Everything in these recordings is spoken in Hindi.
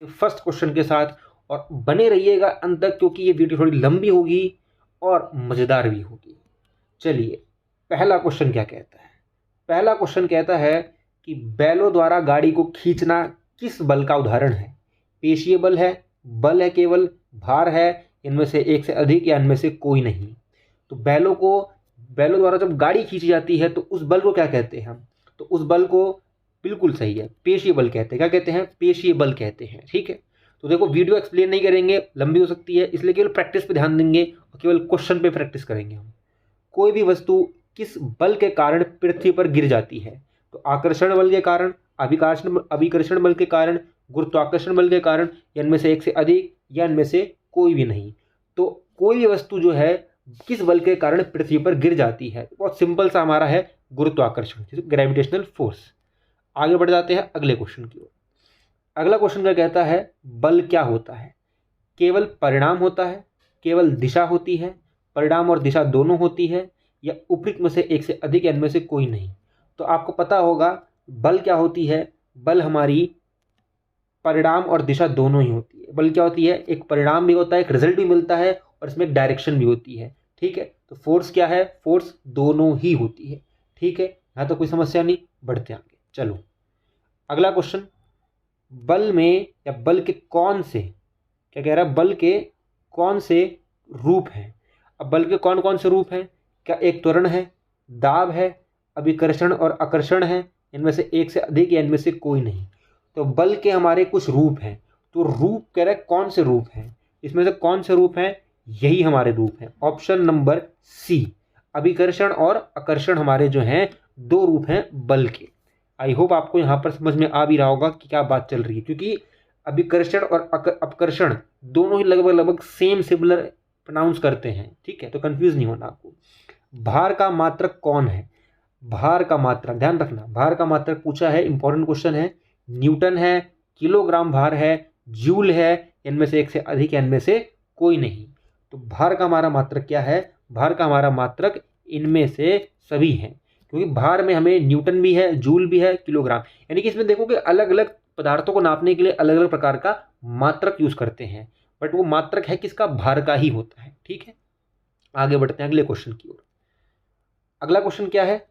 फर्स्ट क्वेश्चन के साथ, और बने रहिएगा अंत तक क्योंकि ये वीडियो थोड़ी लंबी होगी और मज़ेदार भी होगी। चलिए, पहला क्वेश्चन क्या कहता है? पहला क्वेश्चन कहता है कि बैलों द्वारा गाड़ी को खींचना किस बल का उदाहरण है? पेशीय बल है केवल, भार है, इनमें से एक से अधिक या इनमें से कोई नहीं। तो बैलों द्वारा जब गाड़ी खींची जाती है तो उस बल को क्या कहते हैं हम? तो उस बल को, बिल्कुल सही है, पेशीय बल कहते हैं। क्या कहते हैं? पेशीय बल कहते हैं। ठीक है, तो देखो वीडियो एक्सप्लेन नहीं करेंगे, लंबी हो सकती है, इसलिए केवल प्रैक्टिस पे ध्यान देंगे और केवल क्वेश्चन पे प्रैक्टिस करेंगे हम। कोई भी वस्तु किस बल के कारण पृथ्वी पर गिर जाती है? तो आकर्षण बल के कारण, अभिकर्षण बल के कारण, गुरुत्वाकर्षण बल के कारण, या इनमें से एक से अधिक, या इनमें से कोई भी नहीं। तो कोई भी वस्तु जो है किस बल के कारण पृथ्वी पर गिर जाती है? बहुत सिंपल सा हमारा है, गुरुत्वाकर्षण, ग्रेविटेशनल फोर्स। आगे बढ़ जाते हैं अगले क्वेश्चन की ओर। अगला क्वेश्चन क्या कहता है? बल क्या होता है? केवल परिणाम होता है, केवल दिशा होती है, परिणाम और दिशा दोनों होती है, या उपयुक्त में से एक से अधिक, या इनमें से कोई नहीं। तो आपको पता होगा बल क्या होती है। बल हमारी परिणाम और दिशा दोनों ही होती है। बल क्या होती है? एक परिणाम भी होता है, एक रिजल्ट भी मिलता है, और इसमें एक डायरेक्शन भी होती है। ठीक है, तो फोर्स क्या है? फोर्स दोनों ही होती है। ठीक है, यहाँ तो कोई समस्या नहीं, बढ़ते आगे। चलो अगला क्वेश्चन, बल में या बल के कौन से, क्या कह रहा है, बल के कौन से रूप हैं? अब बल के कौन कौन से रूप हैं? क्या एक त्वरण है, दाब है, अभिकर्षण और आकर्षण है, इनमें से एक से अधिक, या इनमें से कोई नहीं। तो बल के हमारे कुछ रूप हैं, तो रूप कह रहा है कौन से रूप हैं, इसमें से कौन से रूप हैं? यही हमारे रूप हैं, ऑप्शन नंबर सी, अभिकर्षण और आकर्षण हमारे जो हैं दो रूप हैं बल के। आई होप आपको यहाँ पर समझ में आ भी रहा होगा कि क्या बात चल रही है, क्योंकि अभिकर्षण और अपकर्षण दोनों ही लगभग सेम सिमिलर प्रोनाउंस करते हैं। ठीक है, तो कंफ्यूज नहीं होना आपको। भार का मात्रक कौन है? भार का मात्रक ध्यान रखना, भार का मात्रक पूछा है, इंपॉर्टेंट क्वेश्चन है। न्यूटन है, किलोग्राम भार है, जूल है, इनमें से एक से अधिक, या इनमें से कोई नहीं। तो भार का हमारा मात्रक क्या है? भार का हमारा मात्रक इनमें से सभी हैं, क्योंकि भार में हमें न्यूटन भी है, जूल भी है, किलोग्राम, यानी कि इसमें देखो कि अलग अलग पदार्थों को नापने के लिए अलग अलग प्रकार का मात्रक यूज करते हैं, बट वो मात्रक है किसका? भार का ही होता है। ठीक है, आगे बढ़ते हैं अगले क्वेश्चन की ओर। अगला क्वेश्चन क्या है?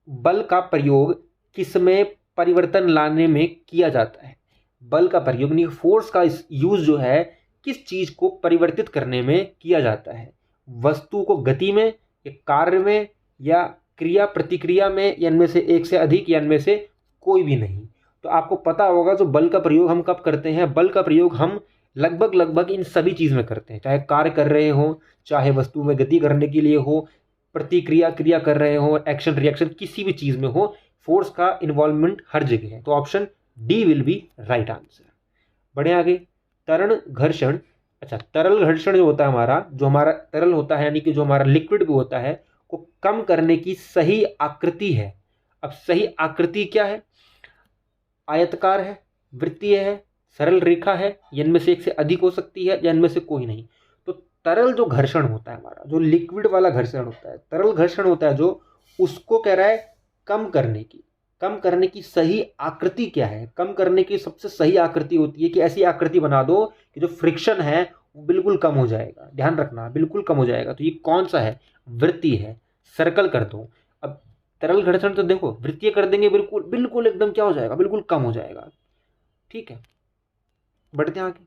बल का प्रयोग किसमें परिवर्तन लाने में किया जाता है? बल का प्रयोग नहीं, फोर्स का यूज जो है किस चीज को परिवर्तित करने में किया जाता है? वस्तु को गति में, या कार्य में, या क्रिया प्रतिक्रिया में, या इनमें से एक से अधिक, या इनमें से कोई भी नहीं। तो आपको पता होगा जो बल का प्रयोग हम कब करते हैं? बल का प्रयोग हम लगभग इन सभी चीज में करते हैं, चाहे कार्य कर रहे हो, चाहे वस्तु में गति करने के लिए हो, प्रतिक्रिया क्रिया कर रहे हो, एक्शन रिएक्शन किसी भी चीज में हो, फोर्स का इन्वॉल्वमेंट हर जगह है। तो option D will be right answer. बढ़े आगे, तरल घर्षण। अच्छा, तरल घर्षण जो होता है हमारा, जो हमारा तरल होता है यानी कि जो हमारा लिक्विड भी होता है, को कम करने की सही आकृति है। अब सही आकृति क्या है? आयतकार है, वृत्तीय है, सरल रेखा है, इनमें से एक से अधिक हो सकती है, या इनमें से कोई नहीं। तो तरल जो घर्षण होता है हमारा, जो लिक्विड वाला घर्षण होता है, तरल घर्षण होता है जो, उसको कह रहा है कम करने की सही आकृति क्या है? कम करने की सबसे सही आकृति होती है कि ऐसी आकृति बना दो कि जो फ्रिक्शन है वो बिल्कुल कम हो जाएगा। ध्यान रखना, बिल्कुल कम हो जाएगा। तो ये कौन सा है? वृत्तीय है, सर्कल कर दो। अब तरल घर्षण तो देखो वृत्तीय कर देंगे, बिल्कुल बिल्कुल एकदम क्या हो जाएगा? बिल्कुल कम हो जाएगा। ठीक है, बढ़ते हैं आगे।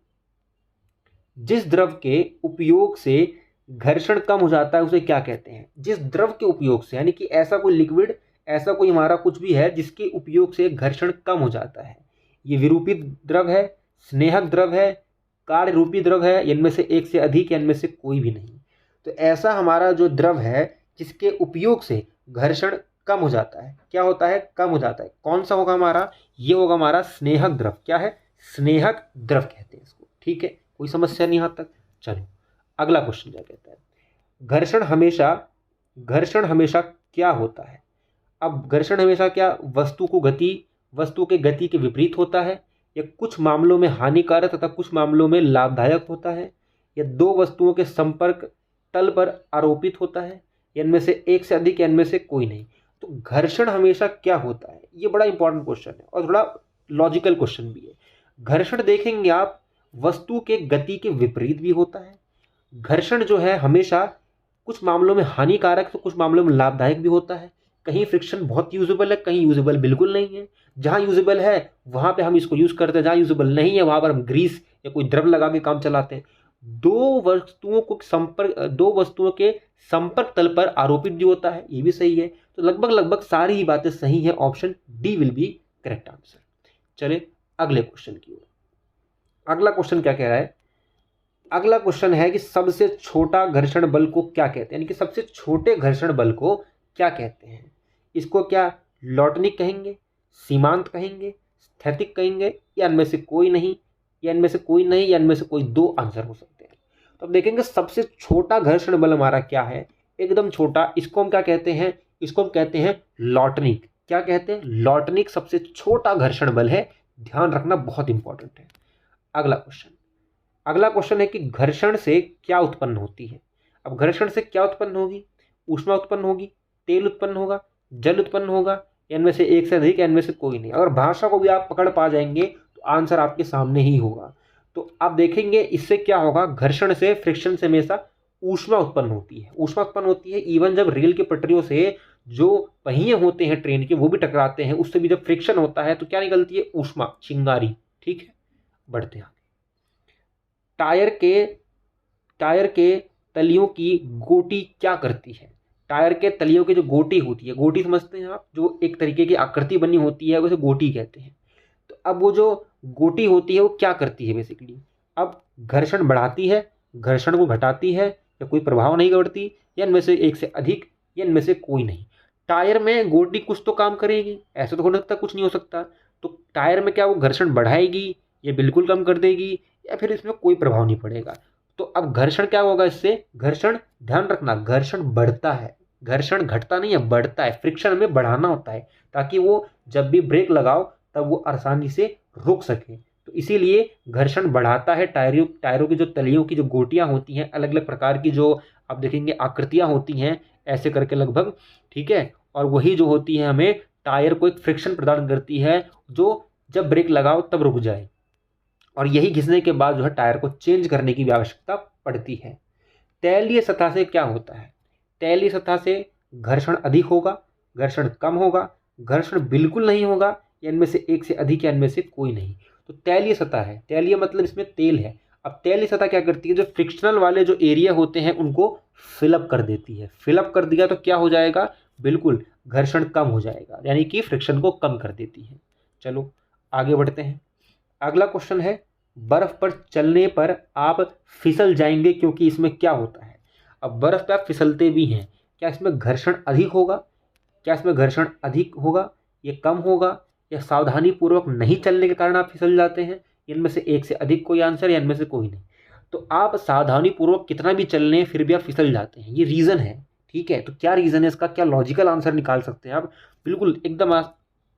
जिस द्रव के उपयोग से घर्षण कम हो जाता है उसे क्या कहते हैं? जिस द्रव के उपयोग से, यानी कि ऐसा कोई लिक्विड, ऐसा कोई हमारा कुछ भी है जिसके उपयोग से घर्षण कम हो जाता है। ये विरूपित द्रव है, स्नेहक द्रव है, कार्य रूपी द्रव है, इनमें से एक से अधिक, या इनमें से कोई भी नहीं। तो ऐसा हमारा जो द्रव है जिसके उपयोग से घर्षण कम हो जाता है, क्या होता है? कम हो जाता है। कौन सा होगा हमारा? ये होगा हमारा स्नेहक द्रव। क्या है? स्नेहक द्रव कहते हैं इसको। ठीक है, कोई समस्या नहीं यहाँ तक। चलो अगला क्वेश्चन क्या कहता है? घर्षण हमेशा क्या होता है? अब घर्षण हमेशा क्या? वस्तु के गति के विपरीत होता है, या कुछ मामलों में हानिकारक तथा कुछ मामलों में लाभदायक होता है, या दो वस्तुओं के संपर्क तल पर आरोपित होता है, या इनमें से एक से अधिक, या इनमें से कोई नहीं। तो घर्षण हमेशा क्या होता है? ये बड़ा इंपॉर्टेंट क्वेश्चन है और थोड़ा लॉजिकल क्वेश्चन भी है। घर्षण देखेंगे आप, वस्तु के गति के विपरीत भी होता है। घर्षण जो है हमेशा कुछ मामलों में हानिकारक तो कुछ मामलों में लाभदायक भी होता है। कहीं फ्रिक्शन बहुत यूजेबल है, कहीं यूजेबल बिल्कुल नहीं है। जहां यूजेबल है वहां पे हम इसको यूज करते हैं, जहां यूजेबल नहीं है वहां पर हम ग्रीस या कोई द्रव लगा के काम चलाते हैं। दो वस्तुओं के संपर्क तल पर आरोपित भी होता है, ये भी सही है। तो लगभग सारी ही बातें सही है, option D will be correct answer. चले अगले क्वेश्चन की ओर। अगला क्वेश्चन क्या कह रहा है? अगला क्वेश्चन है कि सबसे छोटा घर्षण बल को क्या कहते हैं, यानी कि सबसे छोटे घर्षण बल को क्या कहते हैं? इसको क्या लॉटनिक कहेंगे, सीमांत कहेंगे, स्थैतिक कहेंगे, या इनमें से कोई नहीं, या इनमें से कोई नहीं, या इनमें से कोई दो आंसर हो सकते हैं। तो अब देखेंगे सबसे छोटा घर्षण बल हमारा क्या है, एकदम छोटा, इसको हम क्या कहते हैं? इसको हम कहते हैं लॉटनिक। क्या कहते हैं? लॉटनिक सबसे छोटा घर्षण बल है, ध्यान रखना बहुत इंपॉर्टेंट है। अगला क्वेश्चन है कि घर्षण से क्या उत्पन्न होती है। अब घर्षण से क्या उत्पन्न होगी? ऊष्मा उत्पन्न होगी, तेल उत्पन्न होगा, जल उत्पन्न होगा, या इनमें से एक से अधिक, या इनमें से कोई नहीं। अगर भाषा को भी आप पकड़ पा जाएंगे तो आंसर आपके सामने ही होगा। तो आप देखेंगे इससे क्या होगा, घर्षण से, फ्रिक्शन से हमेशा ऊष्मा उत्पन्न होती है। ऊष्मा उत्पन्न होती है इवन जब रेल की पटरियों से जो पहिए होते हैं ट्रेन के वो भी टकराते हैं, उससे भी जब फ्रिक्शन होता है तो क्या निकलती है? ऊष्मा, चिंगारी। ठीक है, बढ़ते हैं। टायर के तलियों की गोटी क्या करती है? टायर के तलियों की जो गोटी होती है, गोटी समझते हैं आप, जो एक तरीके की आकृति बनी होती है उसे गोटी कहते हैं। तो अब वो जो गोटी होती है वो क्या करती है बेसिकली? अब घर्षण बढ़ाती है, घर्षण को घटाती है, या कोई प्रभाव नहीं करती, या इनमें से एक से अधिक, या इनमें से कोई नहीं। टायर में गोटी कुछ तो काम करेगी, ऐसा तो हो सकता कुछ नहीं हो सकता। तो टायर में क्या वो घर्षण बढ़ाएगी, या बिल्कुल कम कर देगी, या फिर इसमें कोई प्रभाव नहीं पड़ेगा? तो अब घर्षण क्या होगा इससे? घर्षण, ध्यान रखना, घर्षण बढ़ता है, घर्षण घटता नहीं है, बढ़ता है। फ्रिक्शन हमें बढ़ाना होता है ताकि वो जब भी ब्रेक लगाओ तब वो आसानी से रुक सके। तो इसीलिए घर्षण बढ़ाता है। टायरों की जो तलियों की जो गोटियां होती हैं, अलग अलग प्रकार की जो आप देखेंगे आकृतियां होती हैं ऐसे करके लगभग, ठीक है, और वही जो होती है हमें टायर को एक फ्रिक्शन प्रदान करती है जो जब ब्रेक लगाओ तब रुक जाए। और यही घिसने के बाद जो है टायर को चेंज करने की भी आवश्यकता पड़ती है। तैलीय सतह से क्या होता है? तैलीय सतह से घर्षण अधिक होगा, घर्षण कम होगा, घर्षण बिल्कुल नहीं होगा, या इनमें से एक से अधिक, या इनमें से कोई नहीं। तो तैलीय सतह है, तैलीय मतलब इसमें तेल है। अब तैलीय सतह क्या करती है? जो फ्रिक्शनल वाले जो एरिया होते हैं उनको फिलअप कर देती है। फिलअप कर दिया तो क्या हो जाएगा? बिल्कुल घर्षण कम हो जाएगा, यानी कि फ्रिक्शन को कम कर देती है। चलो आगे बढ़ते हैं। अगला क्वेश्चन है, बर्फ पर चलने पर आप फिसल जाएंगे क्योंकि इसमें क्या होता है? अब बर्फ पे आप फिसलते भी हैं, क्या इसमें घर्षण अधिक होगा? क्या इसमें घर्षण अधिक होगा, ये कम होगा, या सावधानी पूर्वक नहीं चलने के कारण आप फिसल जाते हैं? इनमें से एक से अधिक कोई आंसर, या इनमें से कोई नहीं। तो आप सावधानी पूर्वक कितना भी चल लें फिर भी आप फिसल जाते हैं, ये रीज़न है। ठीक है, तो क्या रीज़न है इसका, क्या लॉजिकल आंसर निकाल सकते हैं आप? बिल्कुल एकदम,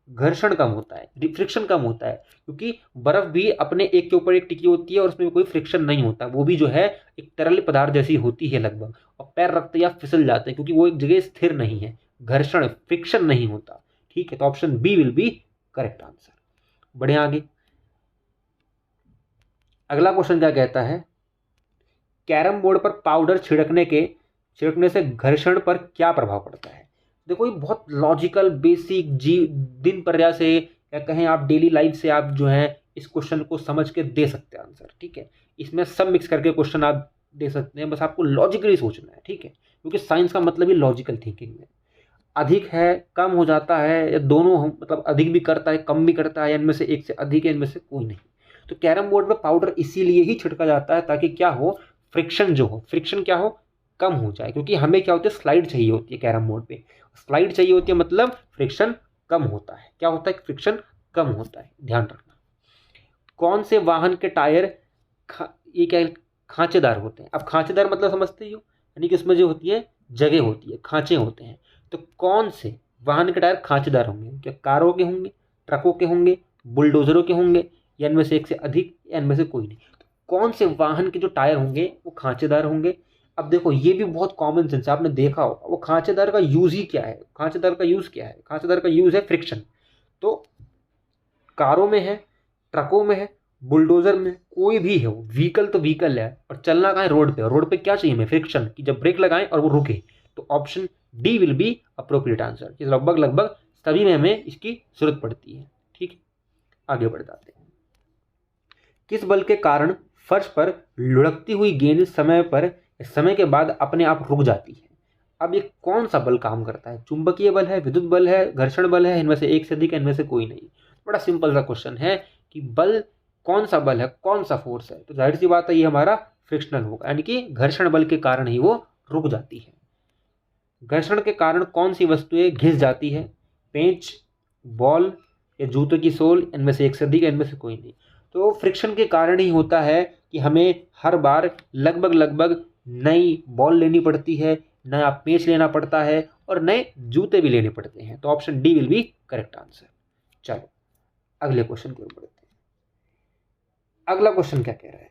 घर्षण कम होता है, फ्रिक्शन कम होता है, क्योंकि बर्फ भी अपने एक के ऊपर एक टिकी होती है और उसमें कोई फ्रिक्शन नहीं होता। वो भी जो है एक तरल पदार्थ जैसी होती है लगभग, और पैर रखते ही आप फिसल जाते हैं क्योंकि वो एक जगह स्थिर नहीं है, घर्षण, फ्रिक्शन नहीं होता। ठीक है, तो option B will be correct answer. बढ़े आगे। अगला क्वेश्चन क्या कहता है? कैरम बोर्ड पर पाउडर छिड़कने से घर्षण पर क्या प्रभाव पड़ता है? देखो ये बहुत लॉजिकल बेसिक दिनचर्या से या कहें आप डेली लाइफ से आप जो है इस क्वेश्चन को समझ के दे सकते हैं आंसर। ठीक है, इसमें सब मिक्स करके क्वेश्चन आप दे सकते हैं, बस आपको लॉजिकली सोचना है। ठीक है, क्योंकि साइंस का मतलब ही लॉजिकल थिंकिंग है। अधिक है, कम हो जाता है, या दोनों मतलब अधिक भी करता है कम भी करता है, या इनमें से एक से अधिक है, इनमें से कोई नहीं। तो कैरम बोर्ड पर पाउडर इसीलिए ही छिड़का जाता है ताकि क्या हो, फ्रिक्शन जो हो, फ्रिक्शन क्या हो, कम हो जाए। क्योंकि हमें क्या होती है, स्लाइड चाहिए होती है कैरम बोर्ड पे, स्लाइड चाहिए होती है, मतलब फ्रिक्शन कम होता है। क्या होता है, फ्रिक्शन कम होता है, ध्यान रखना। कौन से वाहन के टायर ये क्या खांचेदार होते हैं? अब खांचेदार मतलब समझते ही हो, यानी कि उसमें जो होती है जगह होती है, खांचे होते हैं। तो कौन से वाहन के टायर खांचेदार होंगे? क्या कारों के होंगे, ट्रकों के होंगे, बुलडोजरों के होंगे, या इनमें से एक से अधिक, या इनमें से कोई नहीं? तो कौन से वाहन के जो टायर होंगे वो खांचेदार होंगे? अब देखो ये भी बहुत कॉमन सेंस है, आपने देखा होगा। वो खांचेदार का यूज ही क्या है? खांचेदार का यूज क्या है? खांचेदार का यूज है फ्रिक्शन। तो कारों में है, ट्रकों में है, बुलडोजर में, कोई भी है वो, व्हीकल तो व्हीकल है और चलना कहाँ है, रोड पे। और रोड पे क्या चाहिए हमें, फ्रिक्शन, कि जब ब्रेक लगाएं और वो रुके। तो option D will be appropriate answer, कि लगभग लगभग सभी में हमें इसकी जरूरत पड़ती है। ठीक है, आगे बढ़ जाते हैं। किस बल के कारण फर्श पर लुढ़कती हुई गेंद समय के बाद अपने आप रुक जाती है? अब ये कौन सा बल काम करता है? चुंबकीय बल है, विद्युत बल है, घर्षण बल है, इनमें से एक से अधिक, इनमें से कोई नहीं। बड़ा सिंपल सा क्वेश्चन है कि बल कौन सा बल है, कौन सा फोर्स है। तो जाहिर सी बात है ये हमारा फ्रिक्शनल होगा, यानी कि घर्षण बल के कारण ही वो रुक जाती है। घर्षण के कारण कौन सी वस्तुएं घिस जाती है? पेंच, बॉल या जूते की सोल, इनमें से एक से अधिक, इनमें से कोई नहीं। तो फ्रिक्शन के कारण ही होता है कि हमें हर बार लगभग लगभग नई बॉल लेनी पड़ती है, नया पेंच लेना पड़ता है और नए जूते भी लेने पड़ते हैं। तो option D will be correct answer. चलो अगले क्वेश्चन की ओर बढ़ते हैं। अगला क्वेश्चन क्या कह रहा है?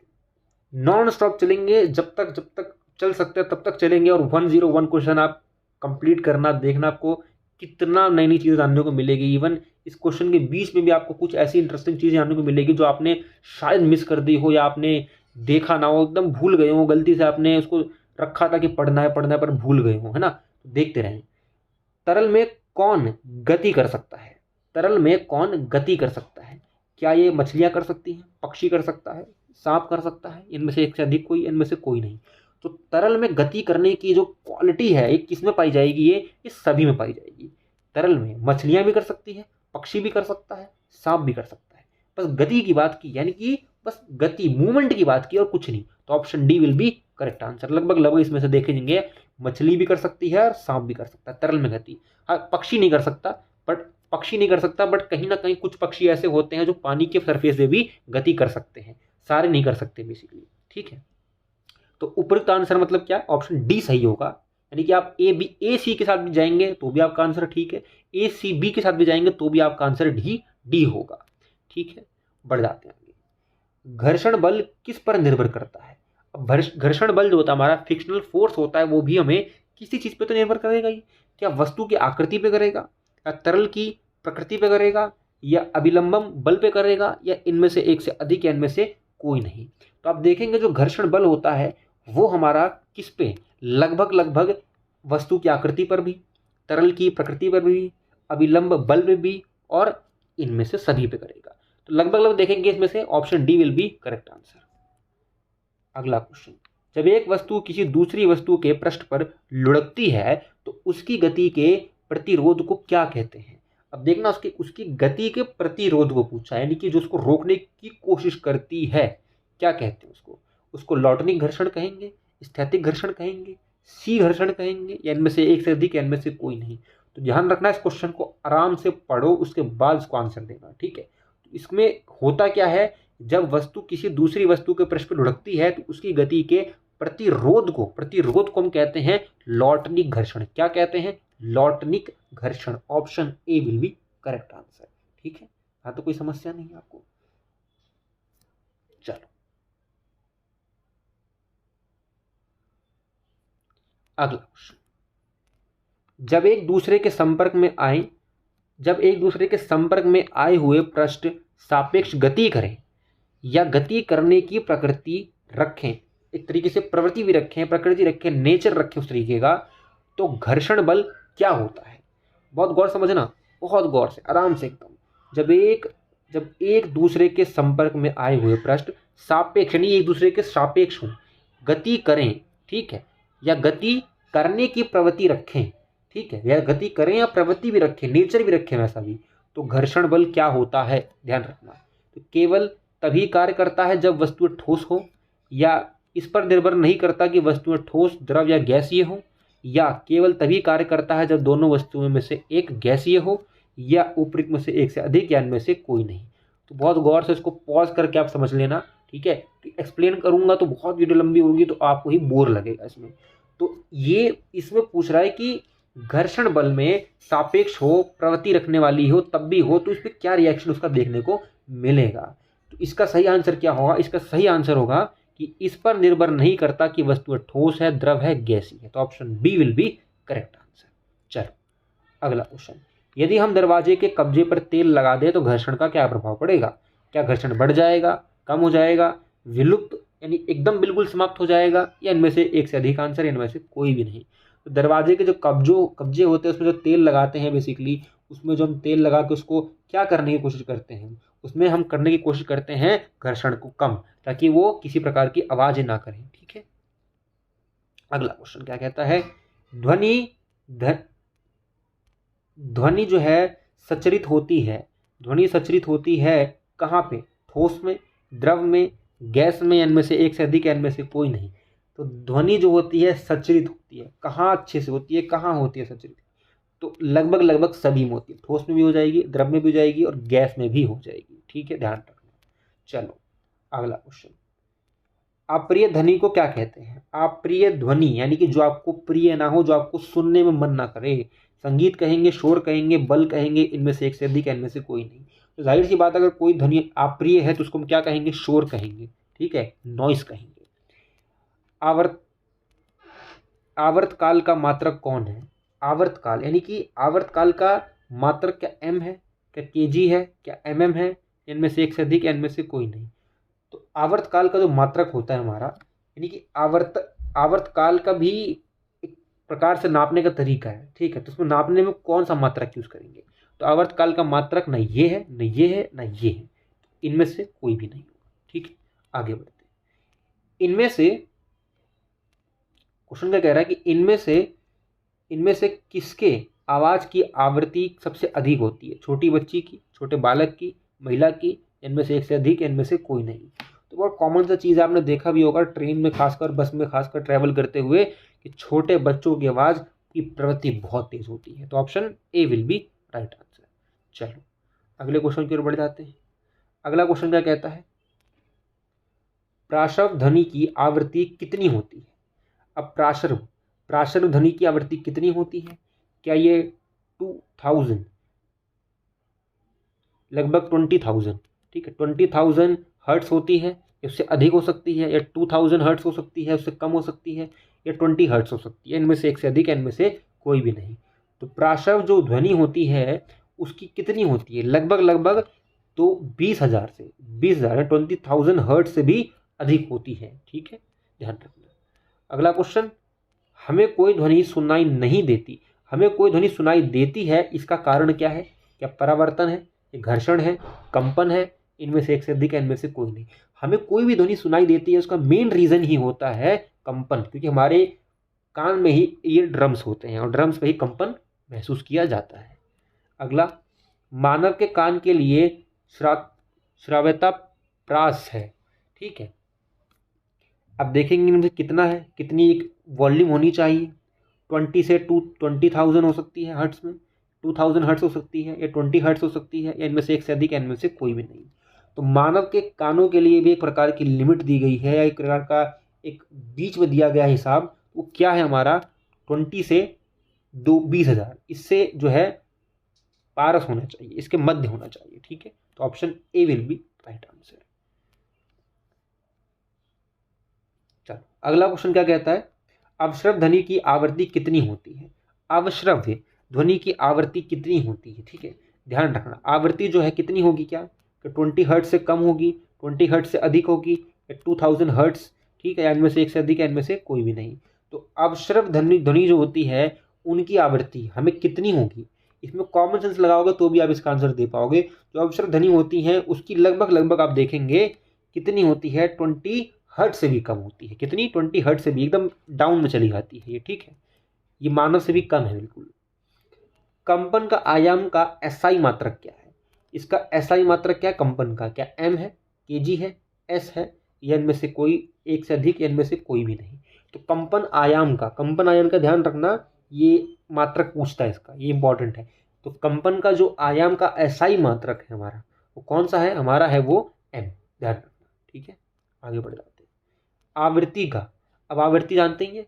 नॉन स्टॉप चलेंगे, जब तक चल सकते हैं तब तक चलेंगे। और 101 क्वेश्चन आप कंप्लीट करना, देखना आपको कितना नई नई चीज़ें जानने को मिलेगी। इवन इस क्वेश्चन के बीच में भी आपको कुछ ऐसी इंटरेस्टिंग चीज़ें जानने को मिलेगी जो आपने शायद मिस कर दी हो या आपने देखा ना हो, एकदम भूल गए हो, गलती से आपने उसको रखा था कि पढ़ना है पर भूल गए हो, है ना। तो देखते रहें। तरल में कौन गति कर सकता है? तरल में कौन गति कर सकता है? क्या ये मछलियां कर सकती हैं, पक्षी कर सकता है, सांप कर सकता है, इनमें से एक से अधिक कोई, इनमें से कोई नहीं। तो तरल में गति करने की जो क्वालिटी है ये किस में पाई जाएगी? ये सभी में पाई जाएगी। तरल में मछलियां भी कर सकती है, पक्षी भी कर सकता है, सांप भी कर सकता है। बस गति की बात की, यानी कि बस गति, मूवमेंट की बात की और कुछ नहीं। तो option D will be correct answer. लगभग लगभग इसमें से देखेंगे, मछली भी कर सकती है और सांप भी कर सकता है तरल में गति। हाँ, पक्षी नहीं कर सकता, बट कहीं ना कहीं कुछ पक्षी ऐसे होते हैं जो पानी के सरफेस से भी गति कर सकते हैं, सारे नहीं कर सकते बेसिकली। ठीक है, तो उपयुक्त आंसर मतलब क्या? ऑप्शन डी सही होगा। यानी कि आप ए सी के साथ भी जाएंगे तो भी आपका आंसर ठीक है, ए सी बी के साथ भी जाएंगे तो भी आपका आंसर डी होगा। ठीक है, बढ़ जाते हैं आगे। घर्षण बल किस पर निर्भर करता है? अब घर्षण बल जो होता है हमारा, फ्रिक्शनल फोर्स होता है, वो भी हमें किसी चीज पे तो निर्भर करेगा ही। क्या वस्तु की आकृति पे करेगा, या तरल की प्रकृति पे करेगा, या अभिलंबम बल पे करेगा, या इनमें से एक से अधिक, या इनमें से कोई नहीं। तो आप देखेंगे जो घर्षण बल होता है वो हमारा किस पे, लगभग लगभग वस्तु की आकृति पर भी, तरल की प्रकृति पर भी, अभिलंब बल पे भी, और इनमें से सभी पे करेगा। तो लगभग लगभग देखेंगे इसमें से option D will be correct answer. अगला क्वेश्चन, जब एक वस्तु किसी दूसरी वस्तु के पृष्ठ पर लुढ़कती है तो उसकी गति के प्रतिरोध को क्या कहते हैं? अब देखना, उसकी गति के प्रतिरोध को पूछा है, यानी कि जो उसको रोकने की कोशिश करती है, क्या कहते हैं उसको लॉटनिक घर्षण कहेंगे, स्थैतिक घर्षण कहेंगे, सी घर्षण कहेंगे, या इनमें से एक से अधिक, या इनमें से कोई नहीं। तो ध्यान रखना, इस क्वेश्चन को आराम से पढ़ो, उसके बाद इसको आंसर देना। ठीक है, तो इसमें होता क्या है, जब वस्तु किसी दूसरी वस्तु के पृष्ठ पर लुढ़कती है तो उसकी गति के प्रतिरोध को हम कहते हैं लॉटनिक घर्षण। क्या कहते हैं? लॉटनिक घर्षण। Option A will be correct answer. ठीक है, हाँ, तो कोई समस्या नहीं है आपको। चलो अगला क्वेश्चन, जब एक दूसरे के संपर्क में आए हुए पृष्ठ सापेक्ष गति करें या गति करने की प्रकृति रखें, एक तरीके से प्रवृत्ति भी रखें, प्रकृति रखें, नेचर रखें उस तरीके का, तो घर्षण बल क्या होता है? बहुत गौर समझना, बहुत गौर से, आराम से एकदम। जब एक दूसरे के संपर्क में आए हुए पृष्ठ सापेक्ष, यानी एक दूसरे के सापेक्ष हों, गति करें, ठीक है, या गति करने की प्रवृत्ति रखें, ठीक है, या गति करें या प्रवृत्ति भी रखें, नेचर भी रखें वैसा भी, तो घर्षण बल क्या होता है? ध्यान रखना। तो केवल तभी कार्य करता है जब वस्तु ठोस हो, या इस पर निर्भर नहीं करता कि वस्तुएं ठोस, द्रव या गैसीय हो, या केवल तभी कार्य करता है जब दोनों वस्तुओं में से एक गैसीय हो, या उपयुक्त में से एक से अधिक, या इनमें से कोई नहीं। तो बहुत गौर से इसको पॉज करके आप समझ लेना। ठीक है, तो एक्सप्लेन करूंगा तो बहुत वीडियो लंबी होगी तो आपको ही बोर लगेगा इसमें। तो ये इसमें पूछ रहा है कि घर्षण बल में सापेक्ष हो, प्रवृत्ति रखने वाली हो, तब भी हो, तो इस पर क्या रिएक्शन उसका देखने को मिलेगा। तो इसका सही आंसर क्या होगा? इसका सही आंसर होगा कि इस पर निर्भर नहीं करता कि वस्तु ठोस है, द्रव है, गैसीय है। तो option B will be correct answer. चलो अगला क्वेश्चन, यदि हम दरवाजे के कब्जे पर तेल लगा दें तो घर्षण का क्या प्रभाव पड़ेगा? क्या घर्षण बढ़ जाएगा, कम हो जाएगा, विलुप्त यानी एकदम बिल्कुल समाप्त हो जाएगा, या इनमें से एक से अधिक आंसर, इनमें से कोई भी नहीं। तो दरवाजे के जो कब्जे होते हैं उसमें जो तेल लगाते हैं बेसिकली, उसमें जो हम तेल लगा के उसको क्या करने की कोशिश करते हैं, उसमें हम करने की कोशिश करते हैं घर्षण को कम, ताकि वो किसी प्रकार की आवाज ना करें। ठीक है, अगला क्वेश्चन क्या कहता है? ध्वनि जो है सचरित होती है, ध्वनि सचरित होती है कहाँ पे? ठोस में, द्रव में, गैस में, या इनमें से एक से अधिक, या इनमें से कोई नहीं। तो ध्वनि जो होती है सचरित होती है, कहाँ अच्छे से होती है, कहाँ होती है सचरित? तो लगभग लगभग सभी में होती है, ठोस में भी हो जाएगी, द्रव में भी हो जाएगी, और गैस में भी हो जाएगी। ठीक है, ध्यान रखना। चलो अगला क्वेश्चन, अप्रिय ध्वनि को क्या कहते हैं? अप्रिय ध्वनि यानी कि जो आपको प्रिय ना हो, जो आपको सुनने में मन ना करे। संगीत कहेंगे, शोर कहेंगे, बल कहेंगे, इनमें से एक से अधिक, इनमें से कोई नहीं। तो जाहिर सी बात, अगर कोई ध्वनि अप्रिय है तो उसको हम क्या कहेंगे? शोर कहेंगे। ठीक है, नॉइस कहेंगे। आवर्त आवर्तकाल का मात्रक कौन है? आवर्तकाल यानी कि आवर्तकाल का मात्रक क्या एम है, क्या केजी है, क्या एमएम है, इनमें से एक से अधिक, इनमें से कोई नहीं। तो आवर्तकाल का जो मात्रक होता है हमारा, यानी कि आवर्तकाल का भी एक प्रकार से नापने का तरीका है। ठीक है, तो उसमें नापने में कौन सा मात्रक यूज करेंगे? तो आवर्तकाल का मात्रक न ये है, न ये है, न ये है, इनमें से कोई भी नहीं होगा। ठीक है, आगे बढ़ते हैं। इनमें से क्वेश्चन क्या कह रहा है कि इनमें से किसके आवाज की आवृत्ति सबसे अधिक होती है? छोटी बच्ची की, छोटे बालक की, महिला की, इनमें से एक से अधिक, इनमें से कोई नहीं। तो बहुत कॉमन सा चीज़ आपने देखा भी होगा ट्रेन में खासकर, बस में खासकर ट्रैवल करते हुए, कि छोटे बच्चों की आवाज़ की प्रवृत्ति बहुत तेज होती है। तो option A will be right answer. चलो अगले क्वेश्चन की ओर बढ़ जाते हैं। अगला क्वेश्चन क्या कहता है? प्राशव ध्वनि की आवृत्ति कितनी होती है? अब प्राशर्व ध्वनि की आवृत्ति कितनी होती है? क्या ये 2000, लगभग 20,000, ठीक है, 20,000 हर्ट्स होती है, इससे अधिक हो सकती है, या 2000 हर्ट्स हो सकती है, उससे कम हो सकती है, या 20 हर्ट्स हो सकती है, इनमें से एक से अधिक, इनमें से कोई भी नहीं। तो प्राशव जो ध्वनि होती है उसकी कितनी होती है? लगभग लगभग तो 20,000 से 20,000 20,000 हर्ट्स से भी अधिक होती है। ठीक है, ध्यान रखना। अगला क्वेश्चन, हमें कोई ध्वनि सुनाई नहीं देती, हमें कोई ध्वनि सुनाई देती है, इसका कारण क्या है? क्या परावर्तन है, घर्षण है, कंपन है, इनमें से एक से अधिक, इनमें से कोई नहीं। हमें कोई भी ध्वनि सुनाई देती है, उसका मेन रीजन ही होता है कंपन, क्योंकि हमारे कान में ही ईयर ड्रम्स होते हैं और ड्रम्स पे ही कंपन महसूस किया जाता है। अगला, मानव के कान के लिए श्राव्यता प्रास है। ठीक है, अब देखेंगे इनमें कितना है, कितनी एक वॉल्यूम होनी चाहिए। 20 से 20,000 हो सकती है हर्ट्स में, 2000 हर्ट्स हो सकती है, या 20 हर्ट्स हो सकती है, या इनमें से एक से अधिक, इनमें से कोई भी नहीं। तो मानव के कानों के लिए भी एक प्रकार की लिमिट दी गई है, या एक प्रकार का एक बीच में दिया गया हिसाब, वो क्या है हमारा? 20 से 20,000, इससे जो है पारस होना चाहिए, इसके मध्य होना चाहिए। ठीक है, तो option A will be right answer. चलो अगला क्वेश्चन क्या कहता है? अवश्रव ध्वनि की आवृत्ति कितनी होती है? अवश्रव्य ध्वनि की आवृत्ति कितनी होती है? ठीक है, ध्यान रखना, आवृत्ति जो है कितनी होगी, क्या कि 20 हर्ट्ज से कम होगी, 20 हर्ट्ज से अधिक होगी, या 2000 हर्ट्ज। ठीक है, इनमें से एक से अधिक, इनमें से कोई भी नहीं। तो अवश्रव ध्वनि जो होती है उनकी आवृत्ति हमें कितनी होगी? इसमें कॉमन सेंस लगाओगे तो भी आप इसका आंसर दे पाओगे। जो अवश्रव ध्वनि होती है उसकी लगभग लगभग आप देखेंगे कितनी होती है? 20 हर्ट्ज से भी कम होती है। कितनी? 20 हर्ट्ज से भी, एकदम डाउन में चली जाती है ये। ठीक है, ये मानव से भी कम है बिल्कुल। कंपन का आयाम का एसआई मात्रक क्या है? इसका एसआई मात्रक क्या है कंपन का? क्या एम है, केजी है, एस है, या इनमें से कोई एक से अधिक, या इनमें से कोई भी नहीं। तो कंपन आयाम का ध्यान रखना, ये मात्रक पूछता है इसका, ये इंपॉर्टेंट है। तो कंपन का जो आयाम का एसआई मात्रक है हमारा, वो कौन सा है? हमारा है वो एम, ध्यान रखना। ठीक है, आगे बढ़ जाते हैं। आवृत्ति का, अब आवृत्ति जानते ही है,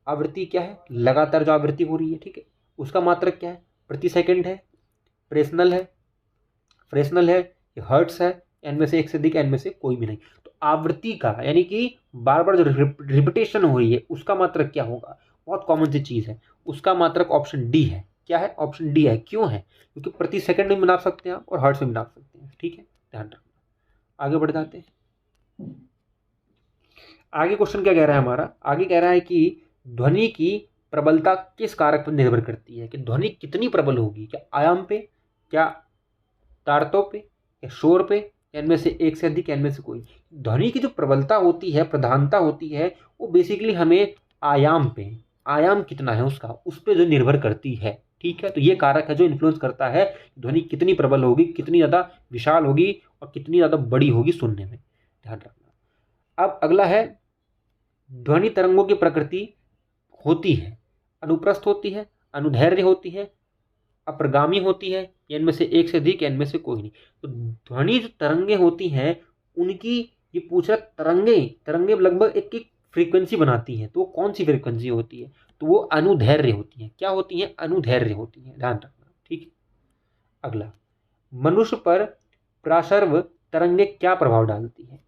आवृत्ति क्या है? लगातार जो आवृत्ति हो रही है। ठीक है, उसका मात्रक क्या है? प्रति सेकंड है, फ्रेशनल है, हर्ट्स है, इनमें से एक से अधिक, इनमें से कोई भी नहीं। तो आवृत्ति का यानी कि बार बार जो रिपीटेशन हो रही है उसका मात्रक क्या होगा? बहुत कॉमन सी चीज़ है, उसका मात्रक ऑप्शन डी है, क्या है? ऑप्शन डी है। क्यों है? क्योंकि प्रति सेकंड में नाप सकते हैं आप और हर्ट्ज में नाप सकते हैं। ठीक है, ध्यान रखना। आगे बढ़ जाते हैं। आगे क्वेश्चन क्या कह रहा है हमारा? आगे कह रहा है कि ध्वनि की प्रबलता किस कारक पर निर्भर करती है, कि ध्वनि कितनी प्रबल होगी, क्या आयाम पे, क्या तारतों पे, या शोर पे, या इनमें से एक से अधिक, या इनमें से कोई। ध्वनि की जो प्रबलता होती है, प्रधानता होती है, वो बेसिकली हमें आयाम पे, आयाम कितना है उसका, उस पर जो निर्भर करती है। ठीक है, तो ये कारक है जो इन्फ्लुएंस करता है ध्वनि कितनी प्रबल होगी, कितनी ज़्यादा विशाल होगी और कितनी ज़्यादा बड़ी होगी सुनने में। ध्यान रखना। अब अगला है, ध्वनि तरंगों की प्रकृति होती है, अनुप्रस्थ होती है, अनुदैर्घ्य होती है, अप्रगामी होती है, या इनमें से एक से अधिक, या इनमें से कोई नहीं। तो ध्वनि जो तरंगे होती हैं उनकी, ये पूछ रहा तरंगे, तरंगे लगभग एक एक फ्रीक्वेंसी बनाती हैं, तो वो कौन सी फ्रीक्वेंसी होती है? तो वो अनुदैर्घ्य होती हैं। क्या होती हैं? अनुदैर्घ्य होती हैं। ध्यान रखना। ठीक है, अगला, मनुष्य पर प्रासर्व तरंगे क्या प्रभाव डालती है?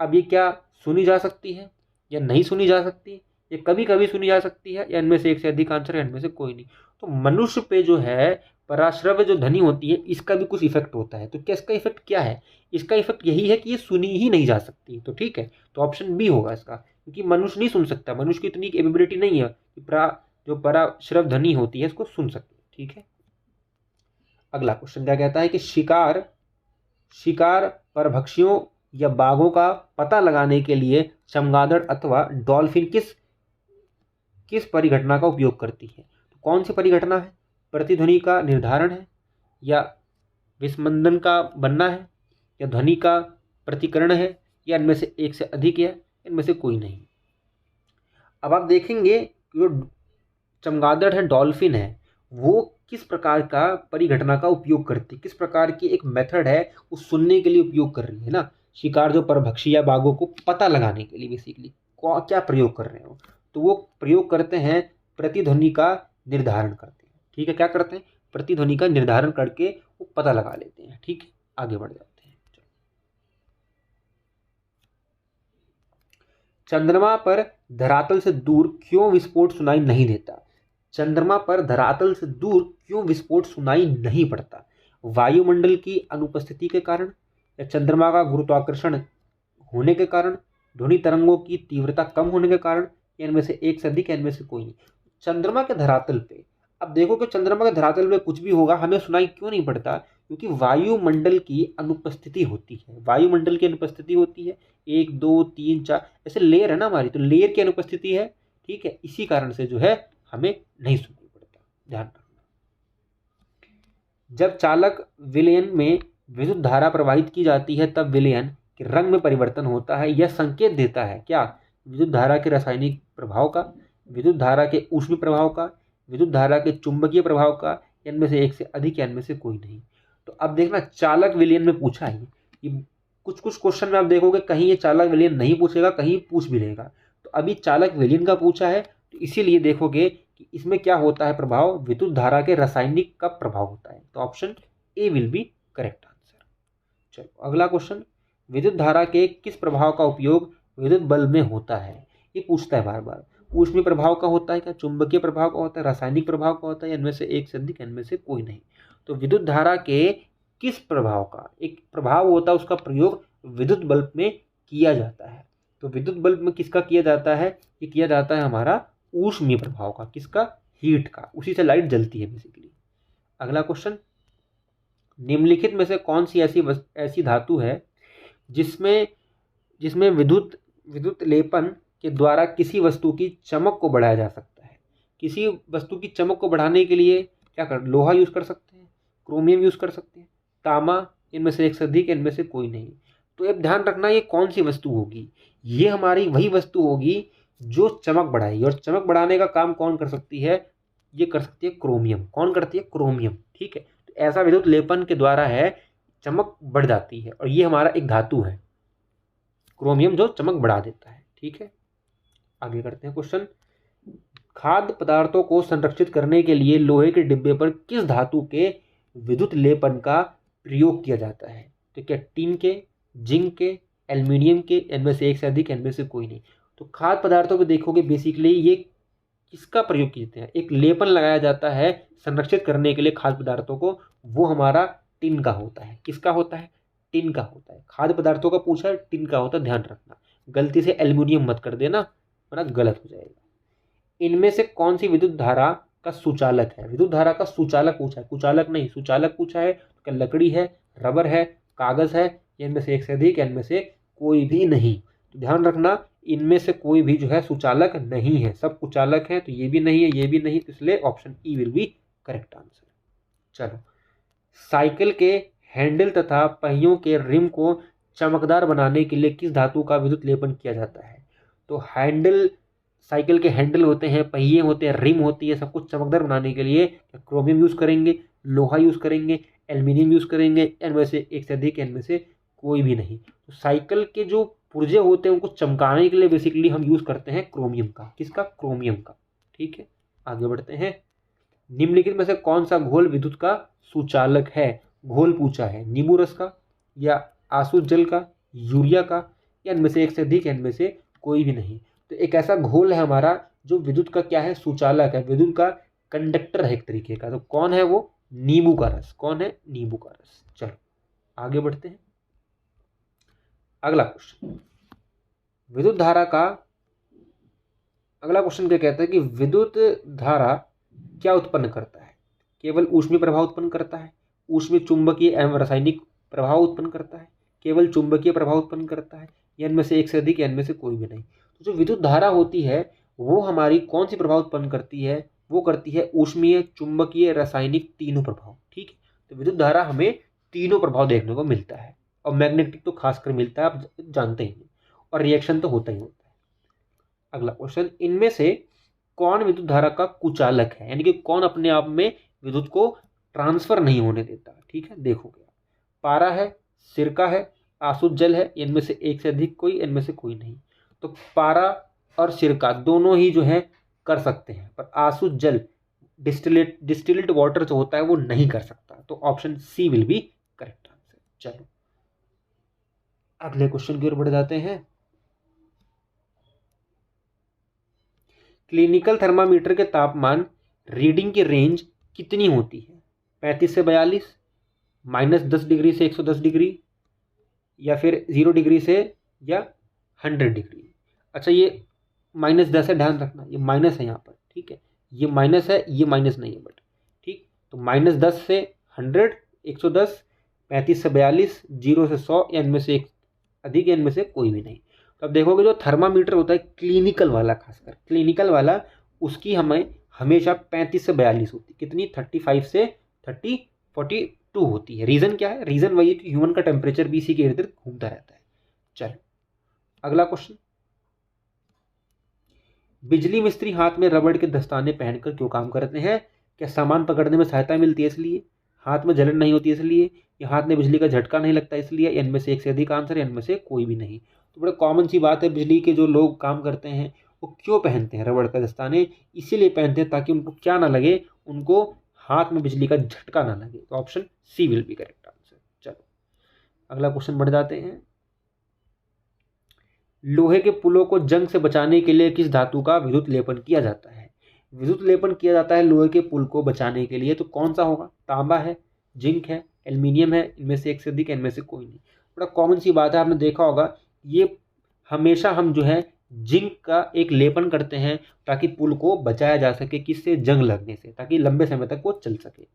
अब ये क्या सुनी जा सकती है या नहीं सुनी जा सकती, ये कभी कभी सुनी जा सकती है, या इनमें से एक से अधिक आंसर है, इनमें से कोई नहीं। तो मनुष्य पे जो है पराश्रव्य जो ध्वनि होती है इसका भी कुछ इफेक्ट होता है। तो क्या इसका इफेक्ट क्या है? इसका इफेक्ट यही है कि ये सुनी ही नहीं जा सकती। तो ठीक है, तो ऑप्शन बी होगा इसका, क्योंकि मनुष्य नहीं सुन सकता, मनुष्य की इतनी एबिलिटी नहीं है कि जो पराश्रव ध्वनि होती है इसको सुन सके। ठीक है, अगला क्वेश्चन क्या कहता है कि शिकार शिकार परभक्षियों या बाघों का पता लगाने के लिए चमगादड़ अथवा डॉल्फिन किस किस परिघटना का उपयोग करती है? तो कौन सी परिघटना है? प्रतिध्वनि का निर्धारण है, या विस्मंदन का बनना है, या ध्वनि का प्रतिकरण है, या इनमें से एक से अधिक है, इनमें से कोई नहीं। अब आप देखेंगे जो चमगादड़ है, डॉल्फिन है, वो किस प्रकार का परिघटना का उपयोग करती है, किस प्रकार की एक मेथड है उस सुनने के लिए उपयोग कर रही है ना। शिकार जो परभक्षी या बाघों को पता लगाने के लिए बेसिकली क्या प्रयोग कर रहे हो, तो वो प्रयोग करते हैं प्रतिध्वनि का निर्धारण करते हैं। ठीक है, क्या करते हैं? प्रतिध्वनि का निर्धारण करके वो पता लगा लेते हैं। ठीक है, आगे बढ़ जाते हैं। चंद्रमा पर धरातल से दूर क्यों विस्फोट सुनाई नहीं देता? चंद्रमा पर धरातल से दूर क्यों विस्फोट सुनाई नहीं पड़ता? वायुमंडल की अनुपस्थिति के कारण, या चंद्रमा का गुरुत्वाकर्षण होने के कारण, ध्वनि तरंगों की तीव्रता कम होने के कारण, या इनमें से एक से अधिक, या इनमें से कोई नहीं। चंद्रमा के धरातल पे अब देखो कि चंद्रमा के धरातल में कुछ भी होगा हमें सुनाई क्यों नहीं पड़ता? क्योंकि वायुमंडल की अनुपस्थिति होती है। वायुमंडल की अनुपस्थिति होती है, 1 2 3 4 ऐसे लेयर है ना हमारी, तो लेयर की अनुपस्थिति है। ठीक है, इसी कारण से जो है हमें नहीं सुनाई पड़ता। ध्यान रखना। जब चालक विलयन में विद्युत धारा प्रवाहित की जाती है तब विलयन के रंग में परिवर्तन होता है। यह संकेत देता है क्या? विद्युत धारा के रासायनिक प्रभाव का, विद्युत धारा के ऊष्मीय प्रभाव का, विद्युत धारा के चुंबकीय प्रभाव का, इनमें से एक से अधिक, या इनमें से कोई नहीं। तो अब देखना, चालक विलयन में पूछा है ये। कुछ कुछ क्वेश्चन में आप देखोगे कहीं ये चालक विलयन नहीं पूछेगा, कहीं पूछ भी लेगा। तो अभी चालक विलयन का पूछा है, तो इसीलिए देखोगे कि इसमें क्या होता है प्रभाव? विद्युत धारा के रासायनिक का प्रभाव होता है। तो option A will be correct answer. चलो अगला क्वेश्चन, विद्युत धारा के किस प्रभाव का उपयोग विद्युत बल्ब में होता है? ये पूछता है बार बार। ऊष्मीय प्रभाव का होता है क्या, चुंबकीय प्रभाव का होता है, रासायनिक प्रभाव का होता है, इनमें से एक से अधिक, इनमें से कोई नहीं। तो विद्युत धारा के किस प्रभाव का एक प्रभाव होता है, उसका प्रयोग विद्युत बल्ब में किया जाता है। तो विद्युत बल्ब में किसका किया जाता है? ये किया जाता है हमारा ऊष्मीय प्रभाव का। किसका? हीट का। उसी से लाइट जलती है बेसिकली। अगला क्वेश्चन, निम्नलिखित में से कौन सी ऐसी धातु है जिसमें जिसमें विद्युत लेपन के द्वारा किसी वस्तु की चमक को बढ़ाया जा सकता है? किसी वस्तु की चमक को बढ़ाने के लिए क्या कर, लोहा यूज कर सकते हैं, क्रोमियम यूज कर सकते हैं, तांबा, इनमें से एक से अधिक, इनमें से कोई नहीं। तो अब ध्यान रखना ये कौन सी वस्तु होगी? ये हमारी वही वस्तु होगी जो चमक बढ़ाएगी। और चमक बढ़ाने का काम कौन कर सकती है? ये कर सकती है क्रोमियम। कौन करती है? क्रोमियम। ठीक है, तो ऐसा विद्युत लेपन के द्वारा है चमक बढ़ जाती है, और ये हमारा एक धातु है क्रोमियम जो चमक बढ़ा देता है। ठीक है, आगे करते हैं क्वेश्चन, खाद्य पदार्थों को संरक्षित करने के लिए लोहे के डिब्बे पर किस धातु के विद्युत लेपन का प्रयोग किया जाता है? तो क्या टीन के, जिंक के, एल्यूमिनियम के, इनमें से एक से अधिक, इनमें से कोई नहीं। तो खाद्य पदार्थों को देखोगे बेसिकली ये किसका प्रयोग करते हैं? एक लेपन लगाया जाता है संरक्षित करने के लिए खाद्य पदार्थों को, वो हमारा टिन का होता है। किसका होता है? टिन का होता है। खाद्य पदार्थों का पूछा है, टिन का होता है, ध्यान रखना। गलती से एल्युमिनियम मत कर देना वरना गलत हो जाएगा। इनमें से कौन सी विद्युत धारा का सुचालक है? विद्युत धारा का सुचालक पूछा है, कुचालक नहीं, सुचालक पूछा है। तो लकड़ी है, रबर है, कागज है, इनमें से एक से अधिक, इनमें से कोई भी नहीं। तो ध्यान रखना, इनमें से कोई भी जो है सुचालक नहीं है, सब कुचालक है। तो ये भी नहीं है, ये भी नहीं, तो इसलिए option E will be correct answer. चलो, साइकिल के हैंडल तथा पहियों के रिम को चमकदार बनाने के लिए किस धातु का विद्युत लेपन किया जाता है? तो हैंडल, साइकिल के हैंडल होते हैं, पहिए होते हैं, रिम होती है, सब कुछ चमकदार बनाने के लिए क्रोमियम यूज़ करेंगे, लोहा यूज़ करेंगे, एल्युमिनियम यूज़ करेंगे, इनमें से एक से अधिक, इनमें से कोई भी नहीं। तो साइकिल के जो पुर्जे होते हैं उनको चमकाने के लिए बेसिकली हम यूज़ करते हैं क्रोमियम का। किसका? क्रोमियम का। ठीक है, आगे बढ़ते हैं। निम्नलिखित में से कौन सा घोल विद्युत का सुचालक है? घोल पूछा है, नींबू रस का या आसुत जल का, यूरिया का, या इनमें से एक से अधिक, इनमें से कोई भी नहीं। तो एक ऐसा घोल है हमारा जो विद्युत का क्या है? सुचालक है, विद्युत का कंडक्टर है एक तरीके का। तो कौन है वो? नींबू का रस। कौन है? नींबू का रस। चलो आगे बढ़ते हैं। अगला क्वेश्चन, विद्युत धारा का अगला क्वेश्चन क्या कहता है कि विद्युत धारा क्या उत्पन्न करता है? केवल ऊष्मीय प्रभाव उत्पन्न करता है, ऊष्मीय चुंबकीय एवं रासायनिक प्रभाव उत्पन्न करता है, केवल चुंबकीय प्रभाव उत्पन्न करता है, या इनमें से एक से अधिक, या इनमें से कोई भी नहीं। तो जो विद्युत धारा होती है वो हमारी कौन सी प्रभाव उत्पन्न करती है? वो करती है ऊष्मीय, चुंबकीय, रासायनिक, तीनों प्रभाव। ठीक है, तो विद्युत धारा हमें तीनों प्रभाव देखने को मिलता है, और मैग्नेटिक तो खासकर मिलता है, आप जानते ही हैं, और रिएक्शन तो होता ही होता है। अगला क्वेश्चन, इनमें से कौन विद्युत धारा का कुचालक है? यानी कि कौन अपने आप में विद्युत को ट्रांसफर नहीं होने देता? ठीक है, देखोगे, पारा है, सिरका है, आसुत जल है, इनमें से एक से अधिक, कोई, इनमें से कोई नहीं। तो पारा और सिरका दोनों ही जो है कर सकते हैं, पर आसुत जल, डिस्टिलेट वाटर जो होता है वो नहीं कर सकता। तो option C will be correct answer. चलो अगले क्वेश्चन की ओर बढ़ जाते हैं। क्लिनिकल थर्मामीटर के तापमान रीडिंग की रेंज कितनी होती है? 35 से 42, -10 डिग्री से 110 डिग्री, या फिर 0 डिग्री से या 100 डिग्री। अच्छा, ये -10 है, ध्यान रखना, ये माइनस है यहाँ पर। ठीक है, ये माइनस है, ये माइनस नहीं है, बट ठीक। तो -10 से 100, 110, 35 से 42, 0 से 100, या इनमें से एक अधिक, या इनमें से कोई भी नहीं। तो अब देखोगे जो थर्मामीटर होता है क्लिनिकल वाला, खासकर क्लिनिकल वाला, उसकी हमें हमेशा 35 से 42 होती है। कितनी? 35 से 42 होती है। रीज़न क्या है? रीज़न वही है कि ह्यूमन का टेम्परेचर भी इसी के इर्द गिर्द घूमता रहता है। चलो अगला क्वेश्चन, बिजली मिस्त्री हाथ में रबड़ के दस्ताने पहनकर क्यों काम करते हैं? क्या सामान पकड़ने में सहायता मिलती है इसलिए, हाथ में जलन नहीं होती इसलिए, या हाथ में बिजली का झटका नहीं लगता इसलिए, या इनमें से एक से अधिक आंसर, या इनमें से कोई भी नहीं। तो बड़ा कॉमन सी बात है, बिजली के जो लोग काम करते हैं वो क्यों पहनते हैं रबड़ का दस्ताने? इसीलिए पहनते हैं ताकि उनको क्या ना लगे, उनको हाथ में बिजली का झटका ना लगे। तो option C will be correct answer. चलो अगला क्वेश्चन बढ़ जाते हैं। लोहे के पुलों को जंग से बचाने के लिए किस धातु का विद्युत लेपन किया जाता है? विद्युत लेपन किया जाता है लोहे के पुल को बचाने के लिए, तो कौन सा होगा? तांबा है, जिंक है, एल्युमिनियम है, इनमें से एक से अधिक, इनमें से कोई नहीं। बड़ा कॉमन सी बात है, आपने देखा होगा, ये हमेशा हम जो है जिंक का एक लेपन करते हैं ताकि पुल को बचाया जा सके, किससे? जंग लगने से, ताकि लंबे समय तक वो चल सके।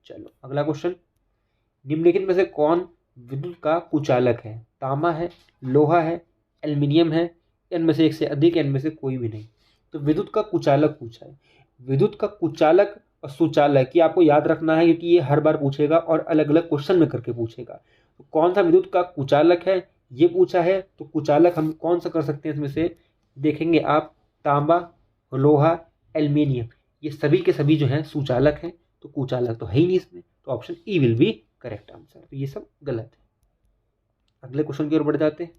चलो अगला क्वेश्चन, निम्नलिखित में से कौन विद्युत का कुचालक है? तांबा है, लोहा है, एल्युमिनियम है, इनमें से एक से अधिक, इनमें से कोई भी नहीं। तो विद्युत का कुचालक पूछा है। विद्युत का कुचालक और सुचालक ये आपको याद रखना है, क्योंकि ये हर बार पूछेगा और अलग अलग क्वेश्चन में करके पूछेगा। तो कौन सा विद्युत का कुचालक है ये पूछा है, तो कुचालक हम कौन सा कर सकते हैं इसमें से? देखेंगे आप, तांबा, लोहा, एल्युमिनियम, ये सभी के सभी जो हैं सुचालक हैं। तो कुचालक तो है ही नहीं इसमें, तो option E will be correct answer. तो ये सब गलत है। अगले क्वेश्चन की ओर बढ़ जाते हैं।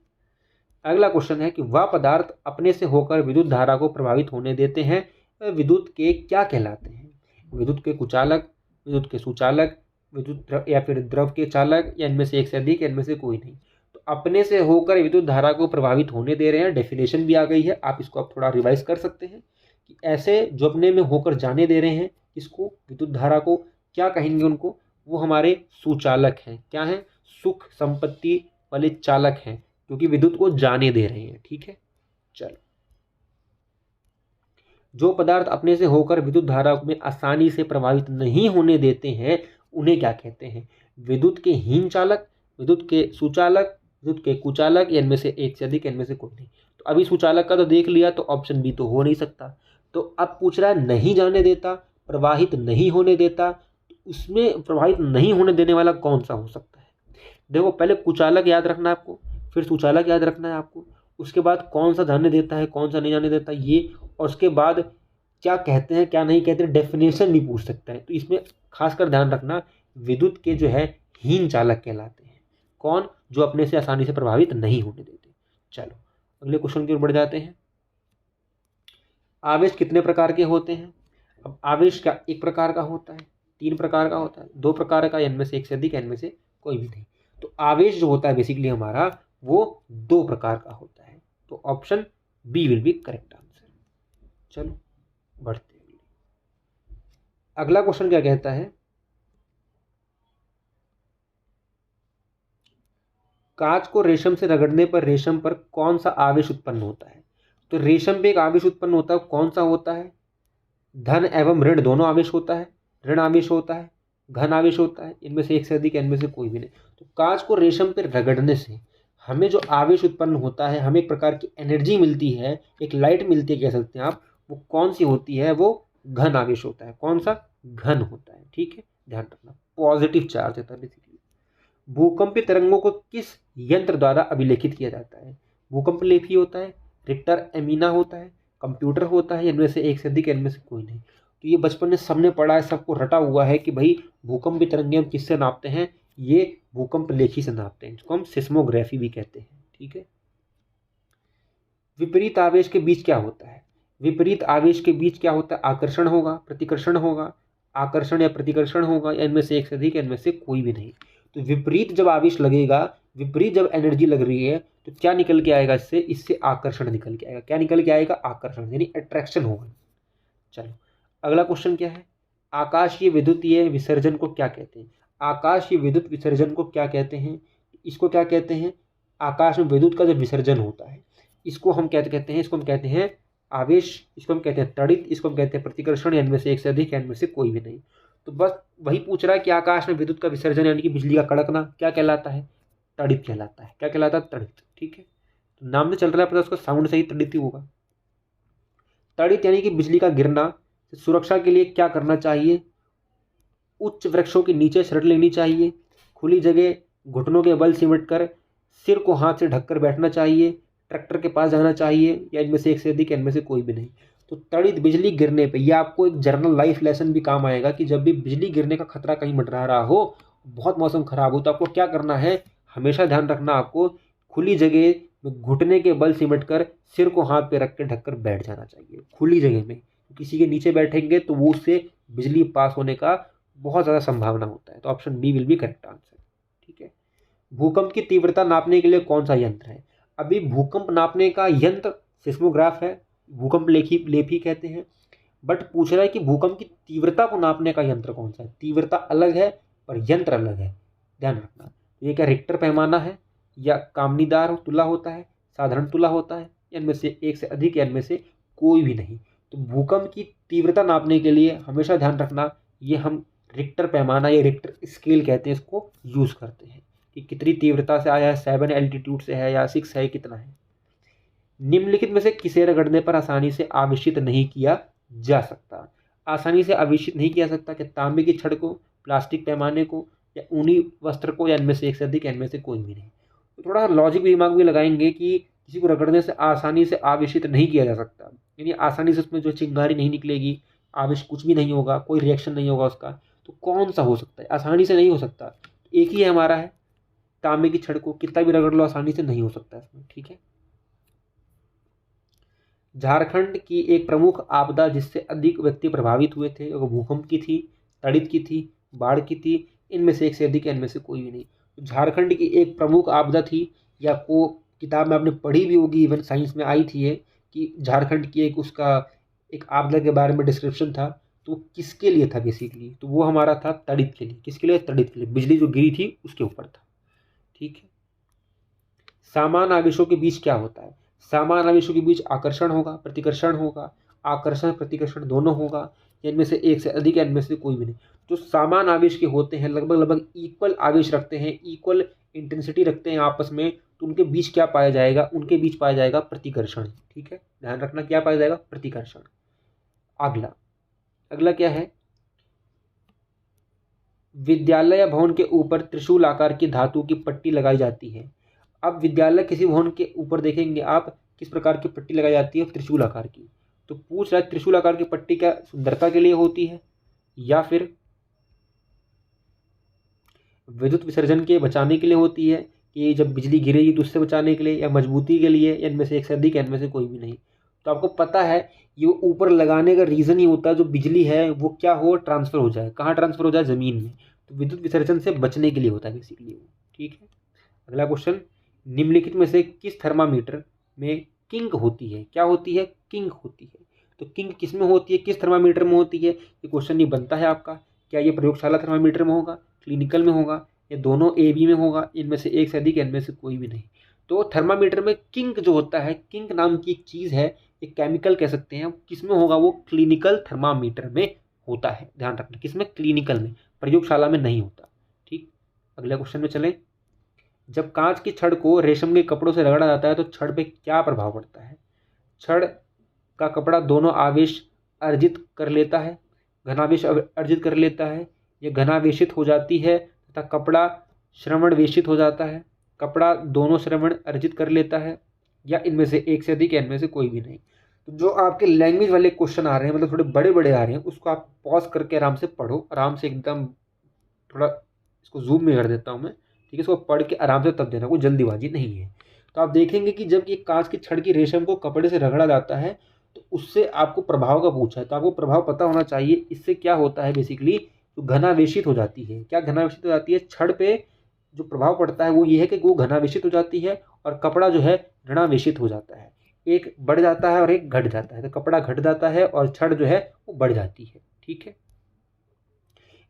अगला क्वेश्चन है कि वह पदार्थ अपने से होकर विद्युत धारा को प्रभावित होने देते हैं, विद्युत के क्या कहलाते हैं? विद्युत के कुचालक, विद्युत के सुचालक, विद्युत या फिर द्रव के चालक, या इनमें से एक से अधिक, इनमें से कोई नहीं। तो अपने से होकर विद्युत धारा को प्रभावित होने दे रहे हैं, डेफिनेशन भी आ गई है, आप इसको अब थोड़ा रिवाइज कर सकते हैं कि ऐसे जो अपने में होकर जाने दे रहे हैं इसको, विद्युत धारा को, क्या कहेंगे उनको, वो हमारे सुचालक हैं। क्या हैं? सुख संपत्ति वाले चालक हैं, क्योंकि विद्युत को जाने दे रहे हैं। ठीक है, चलो। जो पदार्थ अपने से होकर विद्युत धारा में आसानी से प्रभावित नहीं होने देते हैं उन्हें क्या कहते हैं? विद्युत के हीन चालक, विद्युत के सुचालक, विद्युत के कुचालक, या इनमें से एक से अधिक, इनमें से कोई नहीं। तो अभी सुचालक का तो देख लिया, तो ऑप्शन बी तो हो नहीं सकता। तो अब पूछ रहा है नहीं जाने देता, प्रवाहित नहीं होने देता, तो उसमें प्रभावित नहीं होने देने वाला कौन सा हो सकता है? देखो, पहले कुचालक याद रखना है आपको, फिर सुचालक याद रखना है आपको, उसके बाद कौन सा जाने देता है कौन सा नहीं जाने देता ये, और उसके बाद क्या कहते हैं क्या नहीं कहते, डेफिनेशन भी पूछ सकता है। तो इसमें खासकर ध्यान रखना, विद्युत के जो है हीन चालक कहलाते हैं। कौन? जो अपने से आसानी से प्रभावित नहीं होने देते। चलो अगले क्वेश्चन की ओर बढ़ जाते हैं। आवेश कितने प्रकार के होते हैं? अब आवेश का एक प्रकार का होता है, 3 प्रकार का होता है, 2 प्रकार का, इनमें से एक से अधिक, इनमें से कोई भी नहीं। तो आवेश जो होता है बेसिकली हमारा वो 2 प्रकार का होता है। तो option B will be correct answer. चलो बढ़ते हैं। अगला क्वेश्चन क्या कहता है? कांच को रेशम से रगड़ने पर रेशम पर कौन सा आवेश उत्पन्न होता है? तो रेशम पे एक आवेश उत्पन्न होता है, कौन सा होता है? धन एवं ऋण दोनों आवेश होता है, ऋण आवेश होता है, घन आवेश होता है, इनमें से एक से अधिक, इनमें से कोई भी नहीं। तो कांच को रेशम पर रगड़ने से हमें जो आवेश उत्पन्न होता है, हमें एक प्रकार की एनर्जी मिलती है, एक लाइट मिलती है कह सकते हैं आप, वो कौन सी होती है? वो घन आवेश होता है। कौन सा? घन होता है। ठीक है, ध्यान रखना, पॉजिटिव चार्ज होता है बेसिकली। भूकंपीय तरंगों को किस यंत्र द्वारा अभिलेखित किया जाता है? भूकंप लेखी होता है, रिक्टर एमिना होता है, कंप्यूटर होता है, इनमें से एक से अधिक, इनमें से कोई नहीं। तो ये बचपन में सबने पढ़ा है, सबको रटा हुआ है कि भाई भूकंपीय तरंगें हम किससे नापते हैं? ये भूकंप लेखी से नापते हैं, जिसको हम सिस्मोग्राफी भी कहते हैं। ठीक है। विपरीत आवेश के बीच क्या होता है? विपरीत आवेश के बीच क्या होता है? आकर्षण होगा, प्रतिकर्षण होगा, आकर्षण या प्रतिकर्षण होगा, या इनमें से एक से अधिक, इनमें से कोई भी नहीं। तो विपरीत जब आवेश लगेगा, विपरीत जब एनर्जी लग रही है, तो क्या निकल के आएगा? इससे आकर्षण निकल के आएगा। क्या निकल के आएगा? आकर्षण, यानी अट्रैक्शन होगा। चलो अगला क्वेश्चन क्या है? आकाशीय विद्युतीय विसर्जन को क्या कहते हैं? आकाशीय विद्युत विसर्जन को क्या कहते हैं? इसको क्या कहते हैं? आकाश में विद्युत का जब विसर्जन होता है, इसको हम क्या कहते हैं? इसको हम कहते हैं आवेश, इसको हम कहते हैं तड़ित, इसको हम कहते हैं प्रतिकर्षण, इनमें से एक से अधिक, इनमें से कोई भी नहीं। तो बस वही पूछ रहा है कि आकाश में विद्युत का विसर्जन यानी कि बिजली का कड़कना क्या कहलाता है? तड़ित कहलाता है। क्या कहलाता है? तड़ित। ठीक है, तो नाम से चल रहा है, पता उसका साउंड सही तड़ित ही होगा। तड़ित यानी कि बिजली का गिरना। सुरक्षा के लिए क्या करना चाहिए? उच्च वृक्षों के नीचे शरण लेनी चाहिए, खुली जगह घुटनों के बल सिमट कर सिर को हाथ से ढककर बैठना चाहिए, ट्रैक्टर के पास जाना चाहिए, या इनमें से एक से अधिक, इनमें से कोई भी नहीं। तो तड़ित बिजली गिरने पे, यह आपको एक जर्नल लाइफ लेसन भी काम आएगा कि जब भी बिजली गिरने का खतरा कहीं मंडरा रहा हो, बहुत मौसम खराब हो, तो आपको क्या करना है? हमेशा ध्यान रखना, आपको खुली जगह में घुटने के बल सिमट कर सिर को हाथ पे रख के ढककर बैठ जाना चाहिए, खुली जगह में। किसी के नीचे बैठेंगे तो वो उससे बिजली पास होने का बहुत ज़्यादा संभावना होता है। तो option B will be correct answer. ठीक है। भूकंप की तीव्रता नापने के लिए कौन सा यंत्र है? अभी भूकंप नापने का यंत्र सिस्मोग्राफ है, भूकंप लेखी कहते हैं, बट पूछ रहा है कि भूकंप की तीव्रता को नापने का यंत्र कौन सा है? तीव्रता अलग है पर यंत्र अलग है, ध्यान रखना। ये क्या रिक्टर पैमाना है, या कामनीदार तुला होता है, साधारण तुला होता है, इनमें से एक से अधिक, या इनमें से कोई भी नहीं। तो भूकंप की तीव्रता नापने के लिए हमेशा ध्यान रखना, ये हम रिक्टर पैमाना या रिक्टर स्केल कहते हैं, इसको यूज़ करते हैं कि कितनी तीव्रता से आया है, 7 एल्टीट्यूड से है या 6 है, कितना है। निम्नलिखित में से किसे रगड़ने पर आसानी से आवेशित नहीं किया जा सकता? आसानी से आवेशित नहीं किया सकता कि तांबे की छड़ को, प्लास्टिक पैमाने को, या ऊनी वस्त्र को, या इनमें से एक से अधिक, इनमें से कोई भी नहीं। तो थोड़ा लॉजिक दिमाग भी लगाएंगे कि किसी को रगड़ने से आसानी से आवेशित नहीं किया जा सकता, यानी आसानी से उसमें जो चिंगारी नहीं निकलेगी, आवेश कुछ भी नहीं होगा, कोई रिएक्शन नहीं होगा उसका। तो कौन सा हो सकता है? आसानी से नहीं हो सकता। एक ही है हमारा, है तांबे की छड़ को, कितना भी रगड़ लो आसानी से नहीं हो सकता इसमें। ठीक है। झारखंड की एक प्रमुख आपदा जिससे अधिक व्यक्ति प्रभावित हुए थे, वो भूकंप की थी, तड़ित की थी, बाढ़ की थी, इनमें से एक से अधिक, इनमें से कोई भी नहीं। तो झारखंड की एक प्रमुख आपदा थी, या को किताब में आपने पढ़ी भी होगी, इवन साइंस में आई थी ये, कि झारखंड की एक उसका एक आपदा के बारे में डिस्क्रिप्शन था, तो किसके लिए था बेसिकली, तो वो हमारा था तड़ित के लिए। किसके लिए? तड़ित के लिए, बिजली जो गिरी थी उसके ऊपर था। ठीक है। समान आवेशों के बीच क्या होता है? समान आवेशों के बीच आकर्षण होगा, प्रतिकर्षण होगा, आकर्षण प्रतिकर्षण दोनों होगा, या इनमें से एक से अधिक, या इनमें से कोई भी नहीं। जो समान आवेश के होते हैं, लगभग लगभग इक्वल आवेश रखते हैं, इक्वल इंटेंसिटी रखते हैं आपस में, तो उनके बीच क्या पाया जाएगा? उनके बीच पाया जाएगा प्रतिकर्षण। ठीक है, ध्यान रखना, क्या पाया जाएगा? प्रतिकर्षण। अगला अगला क्या है? विद्यालय या भवन के ऊपर त्रिशूल आकार की धातु की पट्टी लगाई जाती है। अब विद्यालय किसी भवन के ऊपर देखेंगे आप, किस प्रकार की पट्टी लगाई जाती है? त्रिशूल आकार की। तो पूछ रहा है त्रिशूल आकार की पट्टी क्या सुंदरता के लिए होती है, या फिर विद्युत विसर्जन के बचाने के लिए होती है, कि जब बिजली गिरेगी तो उससे बचाने के लिए, या मजबूती के लिए, या इनमें से एक से अधिक, या इनमें से कोई भी नहीं। तो आपको पता है ये ऊपर लगाने का रीज़न ही होता है, जो बिजली है वो क्या हो? ट्रांसफ़र हो जाए। कहाँ ट्रांसफ़र हो जाए? ज़मीन में। तो विद्युत विसर्जन से बचने के लिए होता है बेसिकली वो। ठीक है। अगला क्वेश्चन, निम्नलिखित में से किस थर्मामीटर में किंग होती है? क्या होती है? किंग होती है। तो किंग किस में होती है? किस थर्मामीटर में होती है? ये क्वेश्चन नहीं बनता है आपका। क्या ये प्रयोगशाला थर्मामीटर में होगा, क्लिनिकल में होगा, या दोनों ए बी में होगा, इनमें से एक से अधिक, इनमें से कोई भी नहीं। तो थर्मामीटर में किंग जो होता है, किंग नाम की एक चीज़ है, एक केमिकल कह सकते हैं, किस में होगा? वो क्लिनिकल थर्मामीटर में होता है। ध्यान रखना, किसमें? क्लिनिकल में, प्रयोगशाला में नहीं होता। ठीक। अगले क्वेश्चन में चलें। जब कांच की छड़ को रेशम के कपड़ों से रगड़ा जाता है तो छड़ पे क्या प्रभाव पड़ता है? छड़ का कपड़ा दोनों आवेश अर्जित कर लेता है, घनावेश अर्जित कर लेता है, या घनावेशित हो जाती है, तथा कपड़ा श्रवण वेशित हो जाता है। कपड़ा दोनों श्रवण अर्जित कर लेता है, या इनमें से एक से अधिक, या इनमें से कोई भी नहीं। तो जो आपके लैंग्वेज वाले क्वेश्चन आ रहे हैं, मतलब थोड़े बड़े बड़े आ रहे हैं, उसको आप पॉज करके आराम से पढ़ो, आराम से एकदम। थोड़ा इसको जूम में कर देता हूँ मैं। ठीक है, इसको पढ़ के आराम से तब देना, कोई जल्दीबाजी नहीं है। तो आप देखेंगे कि जब ये कांच की छड़ की रेशम को कपड़े से रगड़ा जाता है, तो उससे आपको प्रभाव का पूछा है, तो आपको प्रभाव पता होना चाहिए। इससे क्या होता है बेसिकली, जो घनावेशित हो जाती है। क्या घनावेशित हो जाती है? छड़ पे जो प्रभाव पड़ता है वो ये है कि वो घनावेशित हो जाती है, और कपड़ा जो है ऋणावेशित हो जाता है। एक बढ़ जाता है और एक घट जाता है। तो कपड़ा घट जाता है और छड़ जो है वो बढ़ जाती है। ठीक है।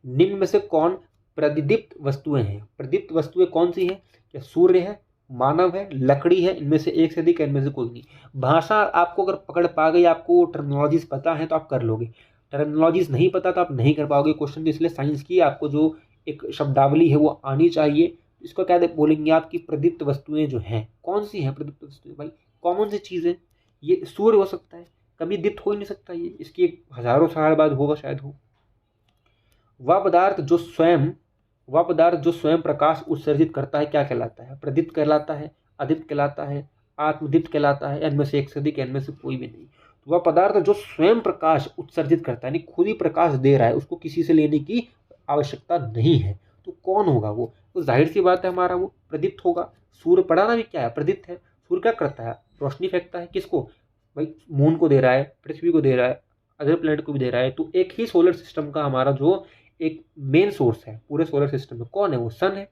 निम्न में से कौन प्रतिदीप्त वस्तुएं हैं? प्रतिदीप्त वस्तुएं कौन सी हैं? क्या सूर्य है, मानव है, लकड़ी है, इनमें से एक से अधिक, इनमें से कोई नहीं। भाषा आपको अगर पकड़ पा गई, आपको टर्मिनोलॉजीज पता है तो आप कर लोगे। टर्मिनोलॉजीज नहीं पता तो आप नहीं कर पाओगे क्वेश्चन। तो इसलिए साइंस की आपको जो एक शब्दावली है वो आनी चाहिए। इसको क्या बोलेंगे आप? कि प्रदीप्त वस्तुएं जो हैं, कौन सी हैं प्रदीप्त वस्तुएं? भाई कॉमन सी चीज़ है, ये सूर्य हो सकता है, कभी दीप्त हो ही नहीं सकता ये, इसकी हजारों साल बाद होगा शायद हो। वह पदार्थ जो स्वयं प्रकाश उत्सर्जित करता है क्या कहलाता है? प्रदीप्त कहलाता है, अदीप्त कहलाता है, आत्मदीप्त कहलाता है, इनमें से एक से अधिक, इनमें से कोई भी नहीं। तो वह पदार्थ जो स्वयं प्रकाश उत्सर्जित करता है, यानी खुद ही प्रकाश दे रहा है, उसको किसी से लेने की आवश्यकता नहीं है, तो कौन होगा वो? तो जाहिर सी बात है हमारा वो प्रदीप्त होगा। सूर्य पढ़ाना भी क्या है? प्रदीप्त है। सूर्य क्या करता है? रोशनी फेंकता है। किसको? भाई मून को दे रहा है, पृथ्वी को दे रहा है, अदर प्लेनेट को भी दे रहा है। तो एक ही सोलर सिस्टम का हमारा जो एक मेन सोर्स है पूरे सोलर सिस्टम में, कौन है? वो सन है।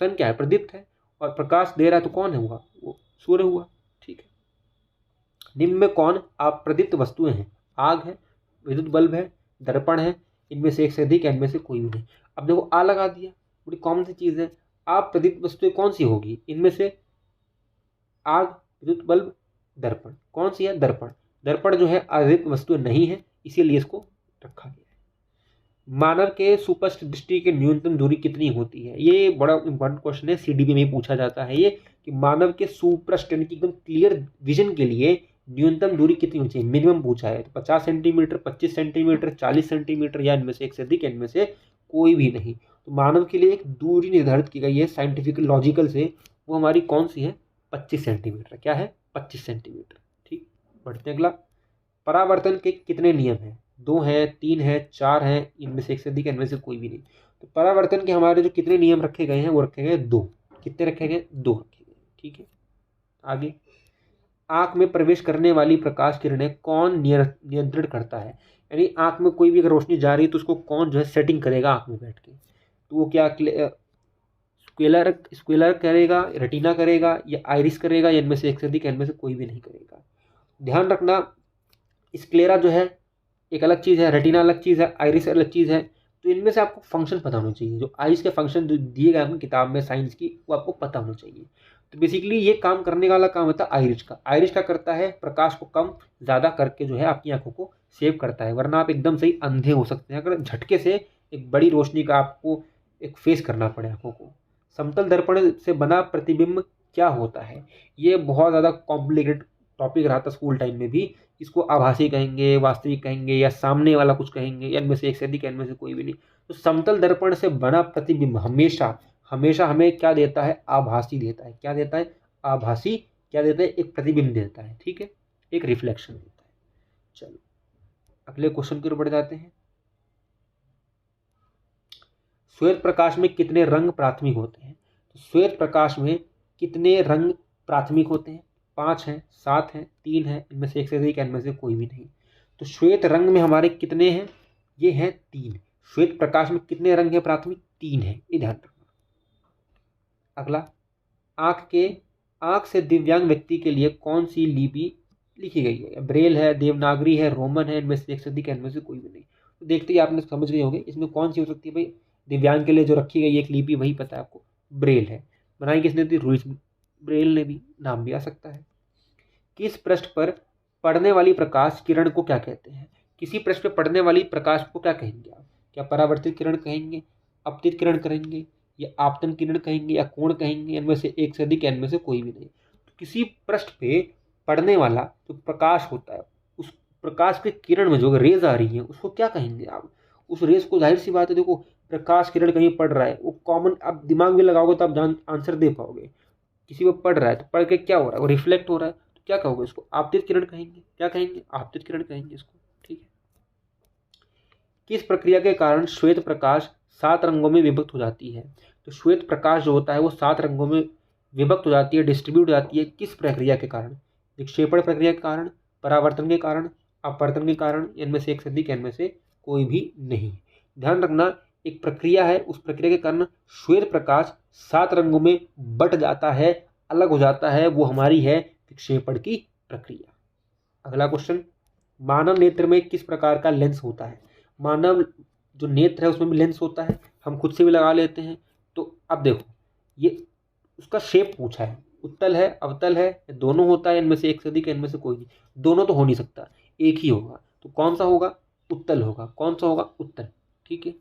सन क्या है? प्रदीप्त है, और प्रकाश दे रहा है, तो कौन है? हुआ वो सूर्य हुआ। ठीक है। निम्न में कौन आप प्रदीप्त वस्तुएं हैं? आग है, विद्युत बल्ब है, दर्पण है, इनमें से एक से अधिक, इनमें से कोई भी नहीं। अब देखो आ लगा दिया, बड़ी कॉमन सी चीज़ है। आप प्रदीप्त वस्तुएं कौन सी होगी इनमें से? आग, विद्युत बल्ब, दर्पण। कौन सी है? दर्पण। दर्पण जो है अप्रदीप्त वस्तु नहीं है, इसीलिए इसको रखा गया है। मानव के सुपस्थ दृष्टि की न्यूनतम दूरी कितनी होती है? ये बड़ा इंपॉर्टेंट क्वेश्चन है, सीडीबी में पूछा जाता है ये, कि मानव के सुपृष्ठ यानी कि एकदम क्लियर विजन के लिए न्यूनतम दूरी कितनी होनी चाहिए? मिनिमम पूछा है। तो 50 सेंटीमीटर, 25 सेंटीमीटर, 40 सेंटीमीटर, या इनमें से एक से अधिक, इनमें से कोई भी नहीं। तो मानव के लिए एक दूरी निर्धारित की गई है साइंटिफिक लॉजिकल से, वो हमारी कौन सी है? 25 सेंटीमीटर। क्या है? 25 सेंटीमीटर। ठीक। बढ़ते हैं अगला। परावर्तन के कितने नियम हैं? 2 हैं, 3 हैं, 4 हैं, इनमें से एक से अधिक, इनमें से कोई भी नहीं। तो परावर्तन के हमारे जो कितने नियम रखे गए हैं वो रखे गए 2। कितने रखे गए? 2 रखे गए। ठीक है। आगे, आंख में प्रवेश करने वाली प्रकाश किरणें कौन नियंत्रण करता है? यानी आंख में कोई भी अगर रोशनी जा रही है तो उसको कौन जो है सेटिंग करेगा आंख में बैठ के? तो वो क्या स्क्वेलर करेगा, रेटिना करेगा, या आइरिस करेगा, या इनमें से एक से अधिक, इनमें से कोई भी नहीं करेगा। ध्यान रखना, स्क्लेरा जो है एक अलग चीज़ है, रेटिना अलग चीज़ है, आइरिस अलग चीज़ है। तो इनमें से आपको फंक्शन पता होना चाहिए, जो आइस के फंक्शन जो दिए गए आपकी किताब में साइंस की, वो आपको पता होना चाहिए। तो बेसिकली ये काम करने वाला काम होता है आइरिस का। आइरिस क्या करता है, प्रकाश को कम ज़्यादा करके जो है आपकी आंखों को सेव करता है, वरना आप एकदम से ही अंधे हो सकते हैं अगर झटके से एक बड़ी रोशनी का आपको एक फेस करना पड़े आंखों को। समतल दर्पण से बना प्रतिबिंब क्या होता है, ये बहुत ज़्यादा कॉम्प्लिकेटेड टॉपिक रहा था स्कूल टाइम में भी। इसको आभासी कहेंगे, वास्तविक कहेंगे, या सामने वाला कुछ कहेंगे, या इनमें से एक से अधिक, इनमें से कोई भी नहीं। तो समतल दर्पण से बना प्रतिबिंब हमेशा हमेशा हमें क्या देता है, आभासी देता है। क्या देता है, आभासी। क्या देता है, एक प्रतिबिंब देता है, ठीक है, एक रिफ्लेक्शन देता है। चलो अगले क्वेश्चन की ओर बढ़ जाते हैं। श्वेत प्रकाश में कितने रंग प्राथमिक होते हैं? तो श्वेत प्रकाश में कितने रंग प्राथमिक होते हैं? 5 हैं, 7 हैं, 3 हैं, इनमें से एक से अधिक, इनमें से कोई भी नहीं। तो श्वेत रंग में हमारे कितने हैं? ये हैं 3। श्वेत प्रकाश में कितने रंग हैं प्राथमिक? 3 हैं, ये ध्यान रखना। अगला, आंख से दिव्यांग व्यक्ति के लिए कौन सी लिपि लिखी गई है? ब्रेल है, देवनागरी है, रोमन है, इनमें से एक से अधिक, इनमें से कोई भी नहीं। तो देखते ही आपने समझ गए होंगे इसमें कौन सी हो सकती है भाई। दिव्यांग के लिए जो रखी गई एक लिपि वही पता है आपको, ब्रेल है। बनाई किसने थी? रूइस ब्रेल ने भी, नाम भी आ सकता है। किस पृष्ठ पर पड़ने वाली प्रकाश किरण को क्या कहते हैं? किसी पृष्ठ पर पड़ने वाली प्रकाश को क्या कहेंगे आप? क्या परावर्तित किरण कहेंगे, अपतित किरण कहेंगे, या आपतन किरण कहेंगे, या कोण कहेंगे? इनमें से एक से अधिक, इनमें से कोई भी नहीं। तो किसी पृष्ठ पे पड़ने वाला जो प्रकाश होता है, उस प्रकाश के किरण में जो रेज आ रही है उसको क्या कहेंगे आप? उस रेज को, जाहिर सी बात है, देखो प्रकाश किरण कहीं पड़ रहा है, वो कॉमन आप दिमाग में लगाओगे तो आप आंसर दे पाओगे। किसी पर पड़ रहा है तो पढ़ के क्या हो रहा है, वो रिफ्लेक्ट हो रहा है, तो क्या कहोगे उसको? आपतित किरण कहेंगे। क्या कहेंगे? आपतित किरण कहेंगे इसको, ठीक है। किस प्रक्रिया के कारण श्वेत प्रकाश 7 रंगों में विभक्त हो जाती है? तो श्वेत प्रकाश जो होता है वो 7 रंगों में विभक्त हो जाती है, डिस्ट्रीब्यूट हो जाती है। किस प्रक्रिया के कारण? विक्षेपण प्रक्रिया के कारण, परावर्तन के कारण, अपवर्तन के कारण, इनमें से एक से अधिक, इनमें से कोई भी नहीं। ध्यान रखना, एक प्रक्रिया है, उस प्रक्रिया के कारण श्वेत प्रकाश 7 रंगों में बट जाता है, अलग हो जाता है, वो हमारी है विक्षेपण की प्रक्रिया। अगला क्वेश्चन, मानव नेत्र में किस प्रकार का लेंस होता है? मानव जो नेत्र है उसमें भी लेंस होता है, हम खुद से भी लगा लेते हैं। तो अब देखो, ये उसका शेप पूछा है, उत्तल है, अवतल है, दोनों होता है, इनमें से एक से अधिक, इनमें से कोई नहीं। दोनों तो हो नहीं सकता, एक ही होगा। तो कौन सा होगा? उत्तल होगा। कौन सा होगा? उत्तल, ठीक है।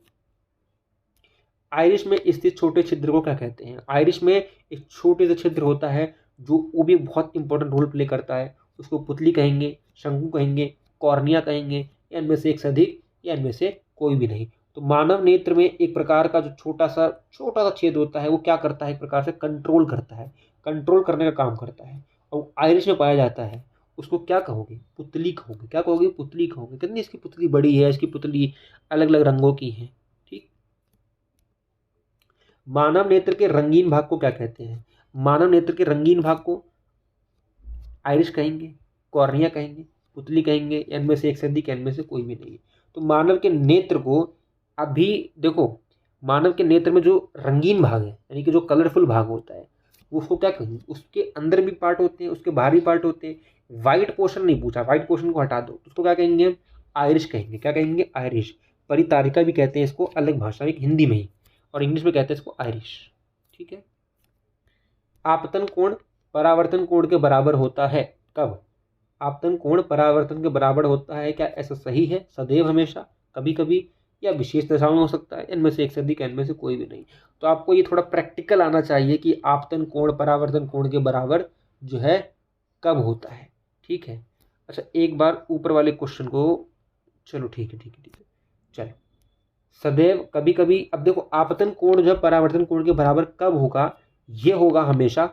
आइरिश में स्थित छोटे छिद्र को क्या कहते हैं? आइरिश में एक छोटे से छिद्र होता है जो वो भी बहुत इंपॉर्टेंट रोल प्ले करता है। उसको पुतली कहेंगे, शंकु कहेंगे, कॉर्निया कहेंगे, या इनमें से एक से अधिक, या इनमें से कोई भी नहीं। तो मानव नेत्र में एक प्रकार का जो छोटा सा छेद होता है वो क्या करता है? एक प्रकार से कंट्रोल करता है, कंट्रोल करने का काम करता है। और आइरिश में पाया जाता है, उसको क्या कहोगे? पुतली कहोगे। क्या कहोगे? पुतली कहोगे। कितनी इसकी पुतली बड़ी है, इसकी पुतली अलग अलग रंगों की है, ठीक। मानव नेत्र के रंगीन भाग को क्या कहते हैं? मानव नेत्र के रंगीन भाग को आइरिश कहेंगे, कॉर्निया कहेंगे, पुतली कहेंगे, इनमें से एक से अधिक, इनमें से कोई भी नहीं। तो मानव के नेत्र को अभी देखो, मानव के नेत्र में जो रंगीन भाग है, यानी कि जो कलरफुल भाग होता है, उसको क्या कहेंगे? उसके अंदर भी पार्ट होते हैं, उसके बाहर भी पार्ट होते हैं। वाइट पोर्शन नहीं पूछा, वाइट पोर्शन को हटा दो, उसको क्या कहेंगे हम? आइरिश कहेंगे। क्या कहेंगे? आइरिश। परितारिका भी कहते हैं इसको, अलग भाषा में, हिंदी में ही, और इंग्लिश में कहते हैं इसको आइरिश, ठीक है। आपतन कोण परावर्तन कोण के बराबर होता है कब? आपतन कोण परावर्तन के बराबर होता है, क्या ऐसा सही है? सदैव, हमेशा, कभी कभी, या विशेष दशाओं में हो सकता है? इनमें से एक से अधिक, इनमें से कोई भी नहीं। तो आपको ये थोड़ा प्रैक्टिकल आना चाहिए कि आपतन कोण परावर्तन कोण के बराबर जो है कब होता है, ठीक है। अच्छा, एक बार ऊपर वाले क्वेश्चन को, चलो ठीक है, चलो, सदैव, कभी कभी। अब देखो, आपतन कोण जो है परावर्तन कोण के बराबर कब होगा? ये होगा हमेशा।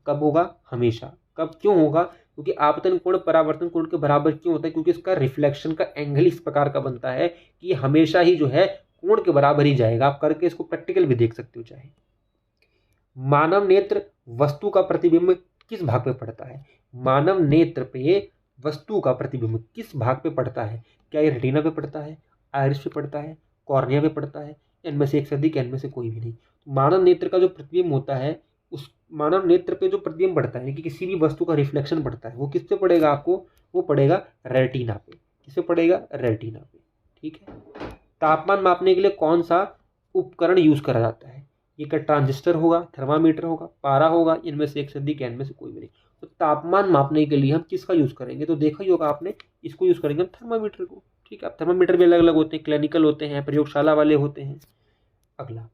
कब होगा? हमेशा। कब? क्यों होगा? क्योंकि आपतन कोण परावर्तन कोण के बराबर क्यों होता है? क्योंकि इसका रिफ्लेक्शन का एंगल इस प्रकार का बनता है कि हमेशा ही जो है कोण के बराबर ही जाएगा। आप करके इसको प्रैक्टिकल भी देख सकते हो चाहे। मानव नेत्र वस्तु का प्रतिबिंब किस भाग पे पड़ता है? मानव नेत्र पे वस्तु का प्रतिबिंब किस भाग पे पड़ता है? क्या ये रेटिना पे पड़ता है, आइरिस पे पड़ता है, कॉर्निया पे पड़ता है? इनमें से एक से अधिक, इनमें से कोई भी नहीं। मानव नेत्र का जो प्रतिबिंब होता है, उस मानव नेत्र पे जो प्रतिबिंब पड़ता है कि किसी भी वस्तु का रिफ्लेक्शन पड़ता है, वो किस पे पड़ेगा आपको? वो पड़ेगा रेटिना पे। किसे पड़ेगा, रेटिना पे। ठीक है। तापमान मापने के लिए कौन सा उपकरण यूज करा जाता है, ये क्या ट्रांजिस्टर होगा, थर्मामीटर होगा, पारा होगा, इनमें से एक से अधिक, इनमें से कोई भी नहीं। तो तापमान मापने के लिए हम किसका यूज करेंगे, तो देखा ही होगा आपने, इसको यूज करेंगे हम, थर्मामीटर को। ठीक है। अब थर्मामीटर भी अलग अलग होते हैं, क्लिनिकल होते हैं, प्रयोगशाला वाले होते हैं। अगला,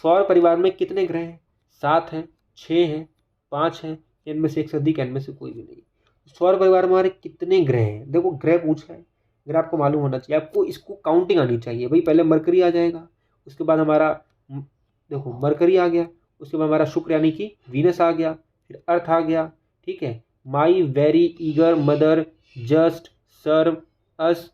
सौर परिवार में कितने ग्रह हैं, 7 हैं, 6 हैं, 5 हैं, इनमें से एक से अधिक, इनमें से कोई भी नहीं। सौर परिवार में हमारे कितने ग्रह हैं, देखो ग्रह पूछा है, ग्रह आपको मालूम होना चाहिए, आपको इसको काउंटिंग आनी चाहिए भाई। पहले मरकरी आ जाएगा, उसके बाद हमारा देखो मरकरी आ गया, उसके बाद हमारा शुक्र यानी कि वीनस आ गया, फिर अर्थ आ गया। ठीक है। My very eager mother just serve us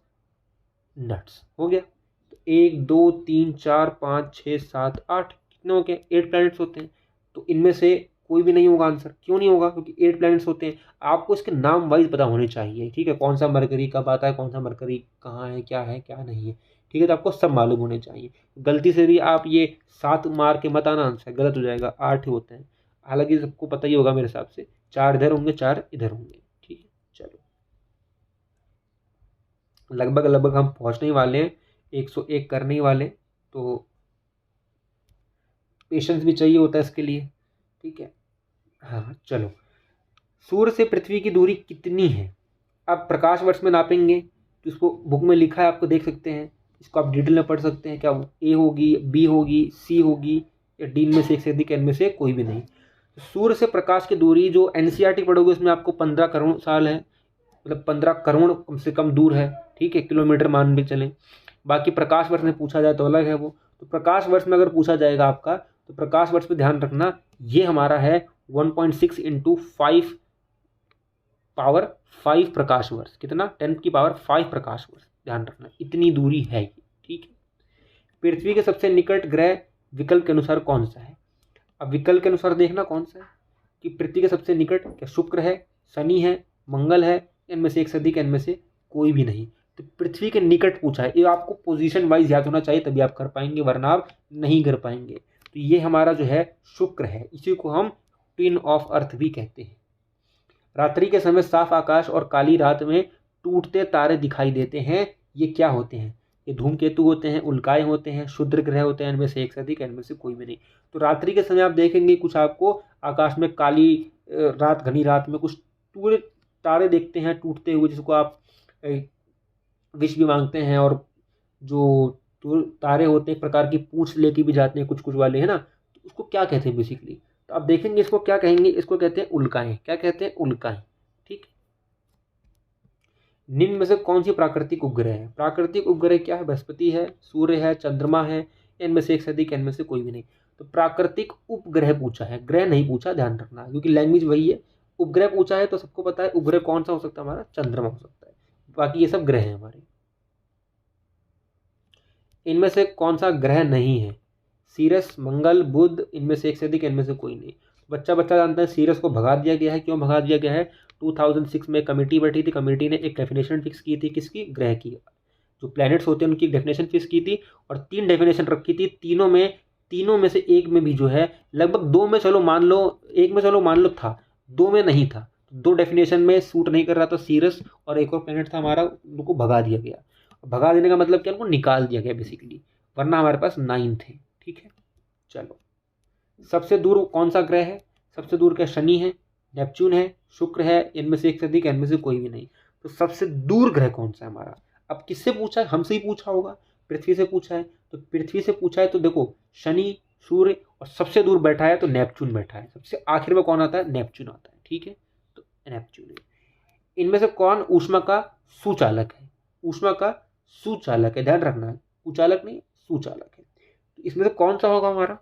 nuts हो गया। तो 1 2 3 4 5 6 7 8, कितने हो गए, 8 प्लैनेट्स होते हैं। तो इनमें से कोई भी नहीं होगा आंसर, क्यों नहीं होगा, क्योंकि 8 प्लैनेट्स होते हैं। आपको इसके नाम वाइज पता होने चाहिए। ठीक है। कौन सा मरकरी कब आता है, कौन सा मरकरी कहाँ है क्या नहीं है। ठीक है। तो आपको सब मालूम होने चाहिए। गलती से भी आप ये 7 मार के मत आना, आंसर गलत हो जाएगा, 8 होते हैं। हालांकि सबको पता ही होगा मेरे हिसाब से, 4 इधर होंगे, 4 इधर होंगे। ठीक है। चलो, लगभग लगभग हम पहुंचने ही वाले हैं, 101 करने ही वाले, तो पेशेंस भी चाहिए होता है इसके लिए। ठीक है। हाँ चलो, सूर्य से पृथ्वी की दूरी कितनी है, आप प्रकाश वर्ष में नापेंगे, तो इसको बुक में लिखा है, आपको देख सकते हैं, इसको आप डिटेल में पढ़ सकते हैं। क्या ए होगी, बी होगी, सी होगी, या डी में से एक से अधिक, इनमें से कोई भी नहीं। तो सूर्य से प्रकाश की दूरी जो एनसीईआरटी पढ़ोगे उसमें आपको 15 करोड़ साल है, मतलब 15 करोड़ कम से कम दूर है। ठीक है। किलोमीटर मान भी चलें। बाकी प्रकाश वर्ष में पूछा जाए तो अलग है वो। तो प्रकाश वर्ष में अगर पूछा जाएगा आपका, तो प्रकाश वर्ष पे ध्यान रखना, ये हमारा है 1.6 इंटू 5 पावर 5 प्रकाश वर्ष, कितना, 10 की पावर 5 प्रकाश वर्ष, ध्यान रखना इतनी दूरी है ये। ठीक है। पृथ्वी के सबसे निकट ग्रह विकल्प के अनुसार कौन सा है, अब विकल्प के अनुसार देखना कौन सा है, कि पृथ्वी के सबसे निकट क्या शुक्र है, शनि है, मंगल है, इनमें से एक से अधिक, इनमें से कोई भी नहीं। तो पृथ्वी के निकट पूछा है, ये आपको पोजीशन वाइज याद होना चाहिए, तभी आप कर पाएंगे, वरना आप नहीं कर पाएंगे। तो ये हमारा जो है शुक्र है, इसी को हम ट्विन ऑफ अर्थ भी कहते हैं। रात्रि के समय साफ आकाश और काली रात में टूटते तारे दिखाई देते हैं, ये क्या होते हैं, ये धूमकेतु होते हैं, उल्काएं होते हैं, क्षुद्र ग्रह होते हैं, इनमें से एक से अधिक, इनमें से कोई भी नहीं। तो रात्रि के समय आप देखेंगे कुछ आपको आकाश में काली रात, घनी रात में कुछ पूरे तारे देखते हैं टूटते हुए, जिसको आप विश भी मांगते हैं, और जो तारे होते हैं एक प्रकार की पूंछ लेके भी जाते हैं कुछ कुछ वाले, है ना, तो उसको क्या कहते हैं बेसिकली, तो आप देखेंगे इसको क्या कहेंगे, इसको कहते हैं उल्काएं। क्या कहते हैं, उल्काएं। ठीक। निम्न में से कौन सी प्राकृतिक उपग्रह है, प्राकृतिक उपग्रह क्या है, बृहस्पति है, सूर्य है, चंद्रमा है, इनमें से एक से अधिक, इनमें से कोई भी नहीं। तो प्राकृतिक उपग्रह पूछा है, ग्रह नहीं पूछा, ध्यान रखना, क्योंकि लैंग्वेज वही है। उपग्रह पूछा है तो सबको पता है उपग्रह कौन सा हो सकता है, हमारा चंद्रमा हो सकता है, बाकी ये सब ग्रह हैं हमारे। इनमें से कौन सा ग्रह नहीं है, सीरस, मंगल, बुध, इनमें से एक से अधिक, इनमें से कोई नहीं। बच्चा बच्चा जानता है सीरस को भगा दिया गया है, क्यों भगा दिया गया है, 2006 में कमेटी बैठी थी, कमेटी ने एक डेफिनेशन फिक्स की थी, किसकी, ग्रह की, जो प्लैनेट्स होते हैं उनकी डेफिनेशन फिक्स की थी, और 3 डेफिनेशन रखी थी, तीनों में से एक में भी जो है, लगभग 2 में चलो मान लो, 1 में चलो मान लो था, 2 में नहीं था, 2 डेफिनेशन में सूट नहीं कर रहा था सीरस, और एक और प्लैनेट था हमारा, उनको भगा दिया गया। भगा देने का मतलब क्या, उनको निकाल दिया गया बेसिकली, वरना हमारे पास 9 थे। ठीक है। चलो, सबसे दूर कौन सा ग्रह है, सबसे दूर क्या, शनि है, नेपच्यून है, शुक्र है, इनमें से एक से अधिक, इनमें से कोई भी नहीं। तो सबसे दूर ग्रह कौन सा है हमारा, अब किससे पूछा है, हमसे ही पूछा होगा, पृथ्वी से पूछा है। तो पृथ्वी से पूछा है तो देखो शनि, सूर्य, और सबसे दूर बैठा है तो नेपच्यून बैठा है, सबसे आखिर में कौन आता है, नेपच्यून आता है। ठीक है। तो नेपच्यून है। इनमें से कौन ऊष्मा का सुचालक है, ऊष्मा का सुचालक है, ध्यान रखना है, उचालक नहीं, सुचालक है। तो इसमें से कौन सा होगा हमारा,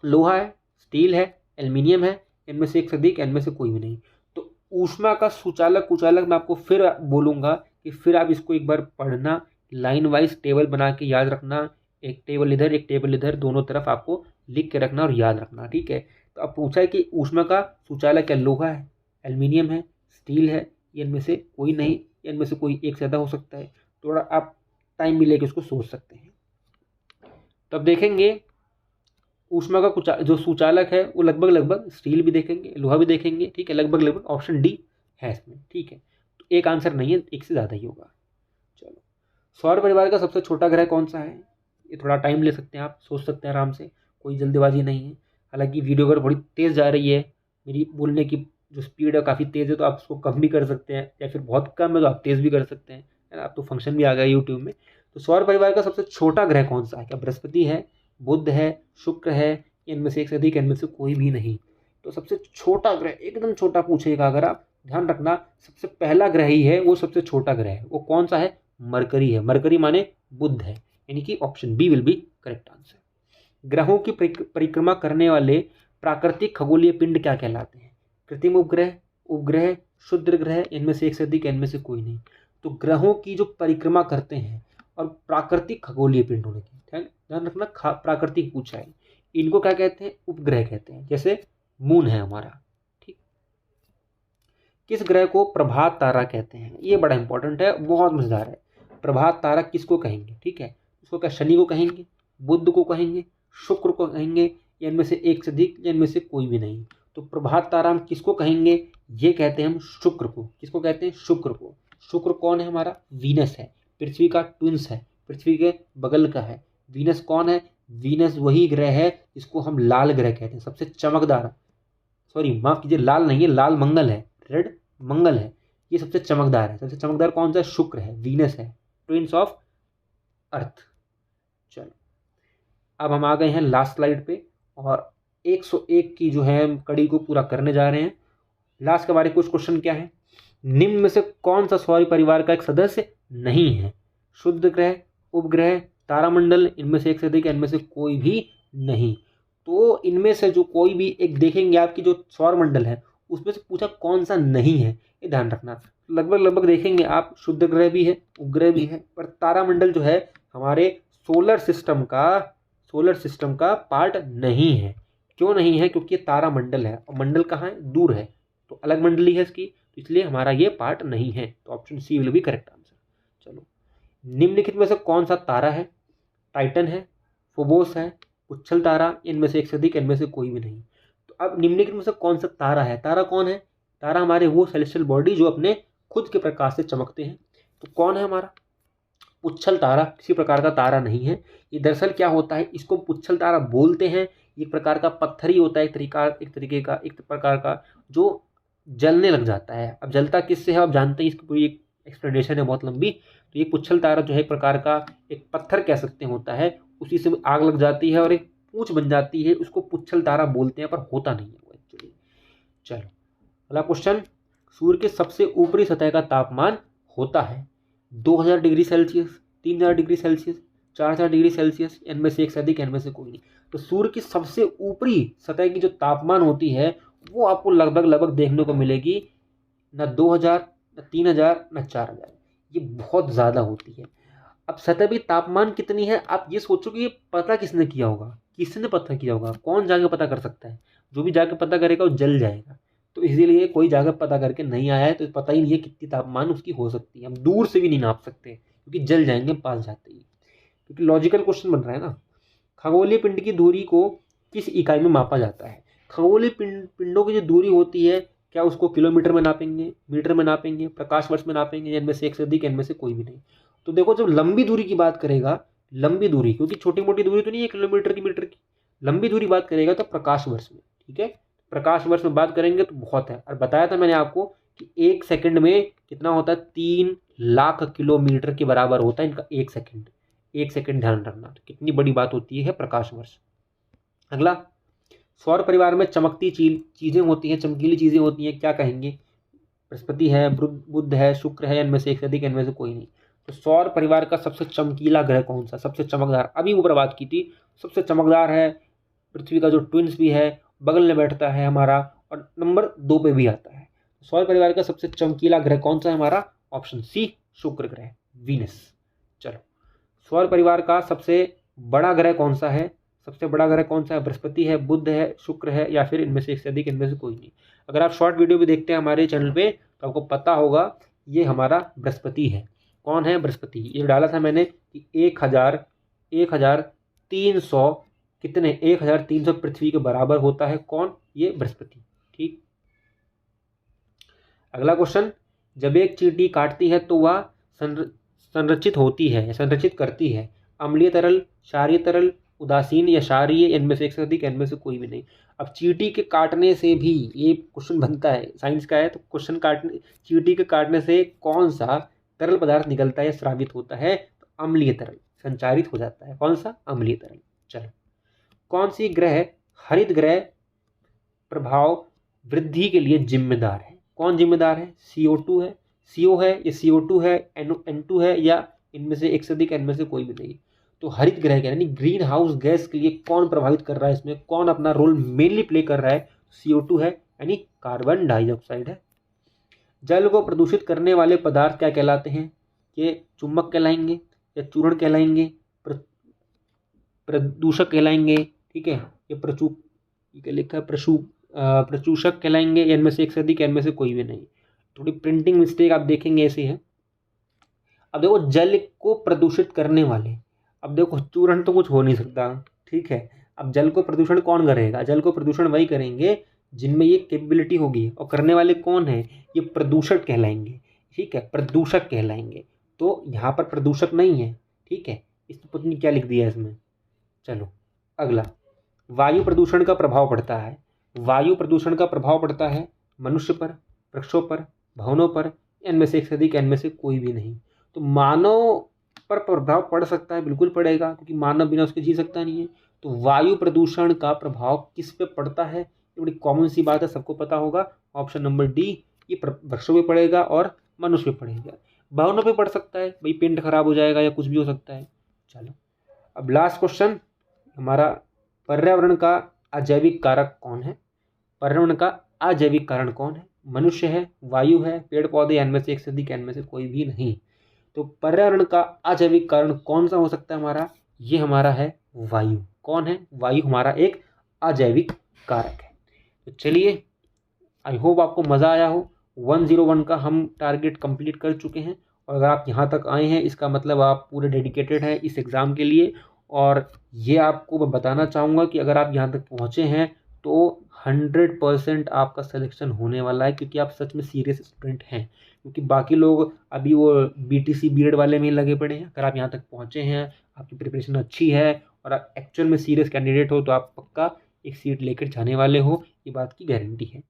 लोहा है, स्टील है, एल्युमिनियम है, इनमें से एक से अधिक, इनमें से कोई भी नहीं। तो ऊष्मा का सुचालक कुचालक मैं आपको फिर बोलूंगा कि फिर आप इसको एक बार पढ़ना, लाइन वाइज टेबल बना के याद रखना, एक टेबल इधर एक टेबल इधर, दोनों तरफ आपको लिख के रखना और याद रखना। ठीक है। तो अब पूछा है कि ऊष्मा का सुचालक क्या, लोहा है, एल्युमिनियम है, स्टील है, इनमें से कोई नहीं, इनमें से कोई एक ज़्यादा हो सकता है। थोड़ा आप टाइम भी लेके उसको सोच सकते हैं। तब देखेंगे ऊष्मा का जो सुचालक है वो लगभग लगभग स्टील भी देखेंगे, लोहा भी देखेंगे। ठीक है। लगभग लगभग ऑप्शन डी है इसमें। ठीक है। तो एक आंसर नहीं है, एक से ज़्यादा ही होगा। चलो, सौर परिवार का सबसे छोटा ग्रह कौन सा है? ये थोड़ा टाइम ले सकते हैं, आप सोच सकते हैं आराम से, कोई जल्दबाजी नहीं है। हालांकि वीडियो अगर थोड़ी तेज़ जा रही है, मेरी बोलने की जो स्पीड है काफ़ी तेज़ है, तो आप उसको कम भी कर सकते हैं, या फिर बहुत कम है तो आप तेज़ भी कर सकते हैं, है ना। आप तो फंक्शन भी आ गया यूट्यूब में। तो सौर परिवार का सबसे छोटा ग्रह कौन सा है? क्या बृहस्पति है, बुध है, शुक्र है, इनमें से एक से अधिक, इनमें से कोई भी नहीं? तो सबसे छोटा ग्रह, एकदम छोटा पूछेगा अगर आप, ध्यान रखना, सबसे पहला ग्रह ही है वो सबसे छोटा ग्रह है। वो कौन सा है? मरकरी है। मरकरी माने बुध है, यानी कि option B will be correct answer. ग्रहों की परिक्रमा करने वाले प्राकृतिक खगोलीय पिंड क्या कहलाते हैं? कृत्रिम उपग्रह, उपग्रह, क्षुद्र ग्रह, इनमें से एक से अधिक, इनमें से कोई नहीं। तो ग्रहों की जो परिक्रमा करते हैं और प्राकृतिक खगोलीय पिंड होने की, ध्यान रखना, प्राकृतिक पूछा है, इनको क्या कहते हैं? उपग्रह कहते हैं। जैसे मून है हमारा, ठीक। किस ग्रह को प्रभात तारा कहते हैं? ये बड़ा इंपॉर्टेंट है, बहुत मजेदार है। प्रभात तारा किसको कहेंगे? ठीक है, इसको क्या शनि को कहेंगे, बुध को कहेंगे, शुक्र को कहेंगे, या इनमें से एक से अधिक, या इनमें से कोई भी नहीं? तो प्रभात तारा हम किसको कहेंगे? ये कहते हैं हम शुक्र को। किसको कहते हैं? शुक्र को। शुक्र कौन है हमारा? वीनस है, पृथ्वी का ट्विंस है, पृथ्वी के बगल का है। वीनस कौन है? वीनस वही ग्रह है जिसको हम लाल ग्रह कहते हैं, सबसे चमकदार, सॉरी माफ कीजिए, लाल नहीं है, लाल मंगल है, रेड मंगल है, ये सबसे चमकदार है। सबसे चमकदार कौन सा है? शुक्र है, वीनस है, ट्विंस ऑफ अर्थ। चलो, अब हम आ गए हैं लास्ट स्लाइड पे, और 101 की जो है हम कड़ी को पूरा करने जा रहे हैं। लास्ट के बारे में कुछ क्वेश्चन क्या है? निम्न में से कौन सा सौर परिवार का एक सदस्य नहीं है? शुद्ध ग्रह, उपग्रह, तारामंडल, इनमें से एक से अधिक, इनमें से कोई भी नहीं? तो इनमें से जो कोई भी एक देखेंगे, आपकी जो सौर मंडल है उसमें से पूछा कौन सा नहीं है, ये ध्यान रखना। लगभग लगभग देखेंगे आप, शुद्ध ग्रह भी है, उपग्रह भी है, पर तारामंडल जो है हमारे सोलर सिस्टम का पार्ट नहीं है। क्यों नहीं है? क्योंकि ये तारामंडल है, और मंडल कहाँ है? दूर है, तो अलग मंडली है इसकी, तो इसलिए हमारा ये पार्ट नहीं है। तो option C will be correct answer. चलो, निम्नलिखित में से कौन सा तारा है? टाइटन है, फोबोस है, उच्छल तारा, इनमें से एक से अधिक, इनमें से कोई भी नहीं? तो अब निम्नलिखित में से कौन सा तारा है? तारा कौन है? तारा हमारे वो सेलेस्टियल बॉडी जो अपने खुद के प्रकाश से चमकते हैं। तो कौन है हमारा? पुच्छल तारा किसी प्रकार का तारा नहीं है। ये दरअसल क्या होता है, इसको पुच्छल तारा बोलते हैं। एक प्रकार का पत्थर ही होता है, एक प्रकार का जो जलने लग जाता है। अब जलता किससे है आप जानते हैं, इसकी पूरी एक एक्सप्लेनेशन है बहुत लंबी। तो ये पुच्छल तारा जो है एक प्रकार का एक पत्थर कह सकते हैं होता है, उसी से आग लग जाती है और एक पूंछ बन जाती है, उसको पुच्छल तारा बोलते हैं, पर होता नहीं है वो एक्चुअली। चलो, अगला क्वेश्चन। सूर्य के सबसे ऊपरी सतह का तापमान होता है 2000 degree Celsius, 3000 degree Celsius, 4000 degree Celsius, इनमें से एक से अधिक, इनमें से कोई नहीं? तो सूर्य की सबसे ऊपरी सतह की जो तापमान होती है वो आपको लगभग देखने को मिलेगी न 2000, न 3000, न 4000, ये बहुत ज़्यादा होती है। अब सतह तापमान कितनी है, आप ये सोचो कि ये पता किसने किया होगा, किसने पता किया होगा, कौन जाके पता कर सकता है? जो भी जाके पता करेगा वो जल जाएगा। तो इसीलिए कोई जाकर पता करके नहीं आया है, तो पता ही नहीं है कितनी तापमान उसकी हो सकती है। हम दूर से भी नहीं नाप सकते क्योंकि जल जाएंगे पास जाते ही, क्योंकि लॉजिकल क्वेश्चन बन रहा है ना। खगोलीय पिंड की दूरी को किस इकाई में मापा जाता है? खगोलीय पिंडों की जो दूरी होती है, क्या उसको किलोमीटर में नापेंगे, मीटर में नापेंगे, प्रकाश वर्ष में नापेंगे, इनमें से एक से अधिक, इनमें से कोई भी नहीं? तो देखो, जब लंबी दूरी की बात करेगा, लंबी दूरी, क्योंकि छोटी मोटी दूरी तो नहीं है किलोमीटर की, मीटर की, लंबी दूरी बात करेगा तो प्रकाश वर्ष में, ठीक है। प्रकाश वर्ष में बात करेंगे तो बहुत है, और बताया था मैंने आपको कि एक सेकंड में कितना होता है, 3 लाख किलोमीटर के बराबर होता है इनका एक सेकंड। एक सेकंड ध्यान रखना, तो कितनी बड़ी बात होती है प्रकाश वर्ष। अगला, सौर परिवार में चमकती चीजें होती हैं, चमकीली चीजें होती हैं, क्या कहेंगे? बृहस्पति है, बुध है, शुक्र है, इनमें से एक से अधिक, इनमें से कोई नहीं? तो सौर परिवार का सबसे चमकीला ग्रह कौन सा, सबसे चमकदार? अभी ऊपर बात की थी, सबसे चमकदार है, पृथ्वी का जो ट्विंस भी है, बगल में बैठता है हमारा, और नंबर 2 पे भी आता है। सौर परिवार का सबसे चमकीला ग्रह कौन सा है हमारा? ऑप्शन सी, शुक्र ग्रह, वीनस। चलो, सौर परिवार का सबसे बड़ा ग्रह कौन सा है? सबसे बड़ा ग्रह कौन सा है? बृहस्पति है, बुध है, शुक्र है, या फिर इनमें से एक से अधिक, इनमें से कोई नहीं? अगर आप शॉर्ट वीडियो भी देखते हैं हमारे चैनल पे तो आपको पता होगा ये हमारा बृहस्पति है। कौन है? बृहस्पति। ये डाला था मैंने कि 1300 कितने, 1300 पृथ्वी के बराबर होता है। कौन? ये बृहस्पति, ठीक। अगला क्वेश्चन, जब एक चींटी काटती है तो वह संरचित होती है, संरचित करती है अम्लीय तरल, क्षारीय तरल, उदासीन या क्षारीय, इनमें से एक से अधिक, इनमें से कोई भी नहीं। अब चींटी के काटने से भी ये क्वेश्चन बनता है, साइंस का है तो क्वेश्चन काटने, चींटी के काटने से कौन सा तरल पदार्थ निकलता है या स्रावित होता है? तो अम्लीय तरल संचारित हो जाता है। कौन सा? अम्लीय तरल। चलो, कौन सी ग्रह हरित ग्रह प्रभाव वृद्धि के लिए जिम्मेदार है? कौन जिम्मेदार है? CO2 है, CO है, या CO2 है, N2 है, या इनमें से एक से अधिक, इनमें से कोई भी नहीं। तो हरित ग्रह के यानी ग्रीन हाउस गैस के लिए कौन प्रभावित कर रहा है, इसमें कौन अपना रोल मेनली प्ले कर रहा है? CO2 है, यानी कार्बन डाइऑक्साइड है। जल को प्रदूषित करने वाले पदार्थ क्या कहलाते हैं? ये चुंबक कहलाएंगे, या चूर्ण कहलाएंगे, प्रदूषक कहलाएंगे, ठीक है, ये क्या लिखा है, प्रचूषक कहलाएंगे, इनमें से एक से अधिक, इनमें से कोई भी नहीं। थोड़ी प्रिंटिंग मिस्टेक आप देखेंगे ऐसी है। अब देखो, जल को प्रदूषित करने वाले, अब देखो चूर्ण तो कुछ हो नहीं सकता, ठीक है। अब जल को प्रदूषण कौन करेगा? जल को प्रदूषण वही करेंगे जिनमें ये कैपेबिलिटी होगी, और करने वाले कौन है? ये प्रदूषक कहलाएंगे, ठीक है, प्रदूषक कहलाएंगे। तो यहाँ पर प्रदूषक नहीं है, ठीक है। इस तो पता नहीं क्या लिख दिया है इसमें। चलो अगला, वायु प्रदूषण का प्रभाव पड़ता है। वायु प्रदूषण का प्रभाव पड़ता है मनुष्य पर, वृक्षों पर, भवनों पर, इनमें से एक से अधिक, इनमें से कोई भी नहीं। तो मानव पर प्रभाव पड़ सकता है, बिल्कुल पड़ेगा, क्योंकि मानव बिना उसके जी सकता नहीं है। तो वायु प्रदूषण का प्रभाव किस पे पड़ता है? ये बड़ी कॉमन सी बात है, सबको पता होगा। ऑप्शन नंबर डी, ये वृक्षों पे पड़ेगा और मनुष्य पे पड़ेगा। भवनों पे पड़ सकता है, भाई पेंट खराब हो जाएगा या कुछ भी हो सकता है। चलो, अब लास्ट क्वेश्चन हमारा, पर्यावरण का अजैविक कारक कौन है? पर्यावरण का अजैविक कारण कौन है? मनुष्य है, वायु है, पेड़ पौधे, इनमें से एक से अधिक, इनमें से कोई भी नहीं। तो पर्यावरण का अजैविक कारण कौन सा हो सकता है हमारा? ये हमारा है वायु। कौन है? वायु हमारा एक अजैविक कारक है। तो चलिए, आई होप आपको मज़ा आया हो। 101 का हम टारगेट कंप्लीट कर चुके हैं, और अगर आप यहाँ तक आए हैं इसका मतलब आप पूरे डेडिकेटेड हैं इस एग्ज़ाम के लिए। और ये आपको मैं बताना चाहूँगा कि अगर आप यहाँ तक पहुँचे हैं तो 100% आपका सिलेक्शन होने वाला है, क्योंकि आप सच में सीरियस स्टूडेंट हैं। क्योंकि बाकी लोग अभी वो BTC बीएड वाले में ही लगे पड़े हैं। अगर आप यहाँ तक पहुँचे हैं, आपकी प्रिपरेशन अच्छी है और आप एक्चुअल में सीरियस कैंडिडेट हो, तो आप पक्का एक सीट लेकर जाने वाले हो, ये बात की गारंटी है।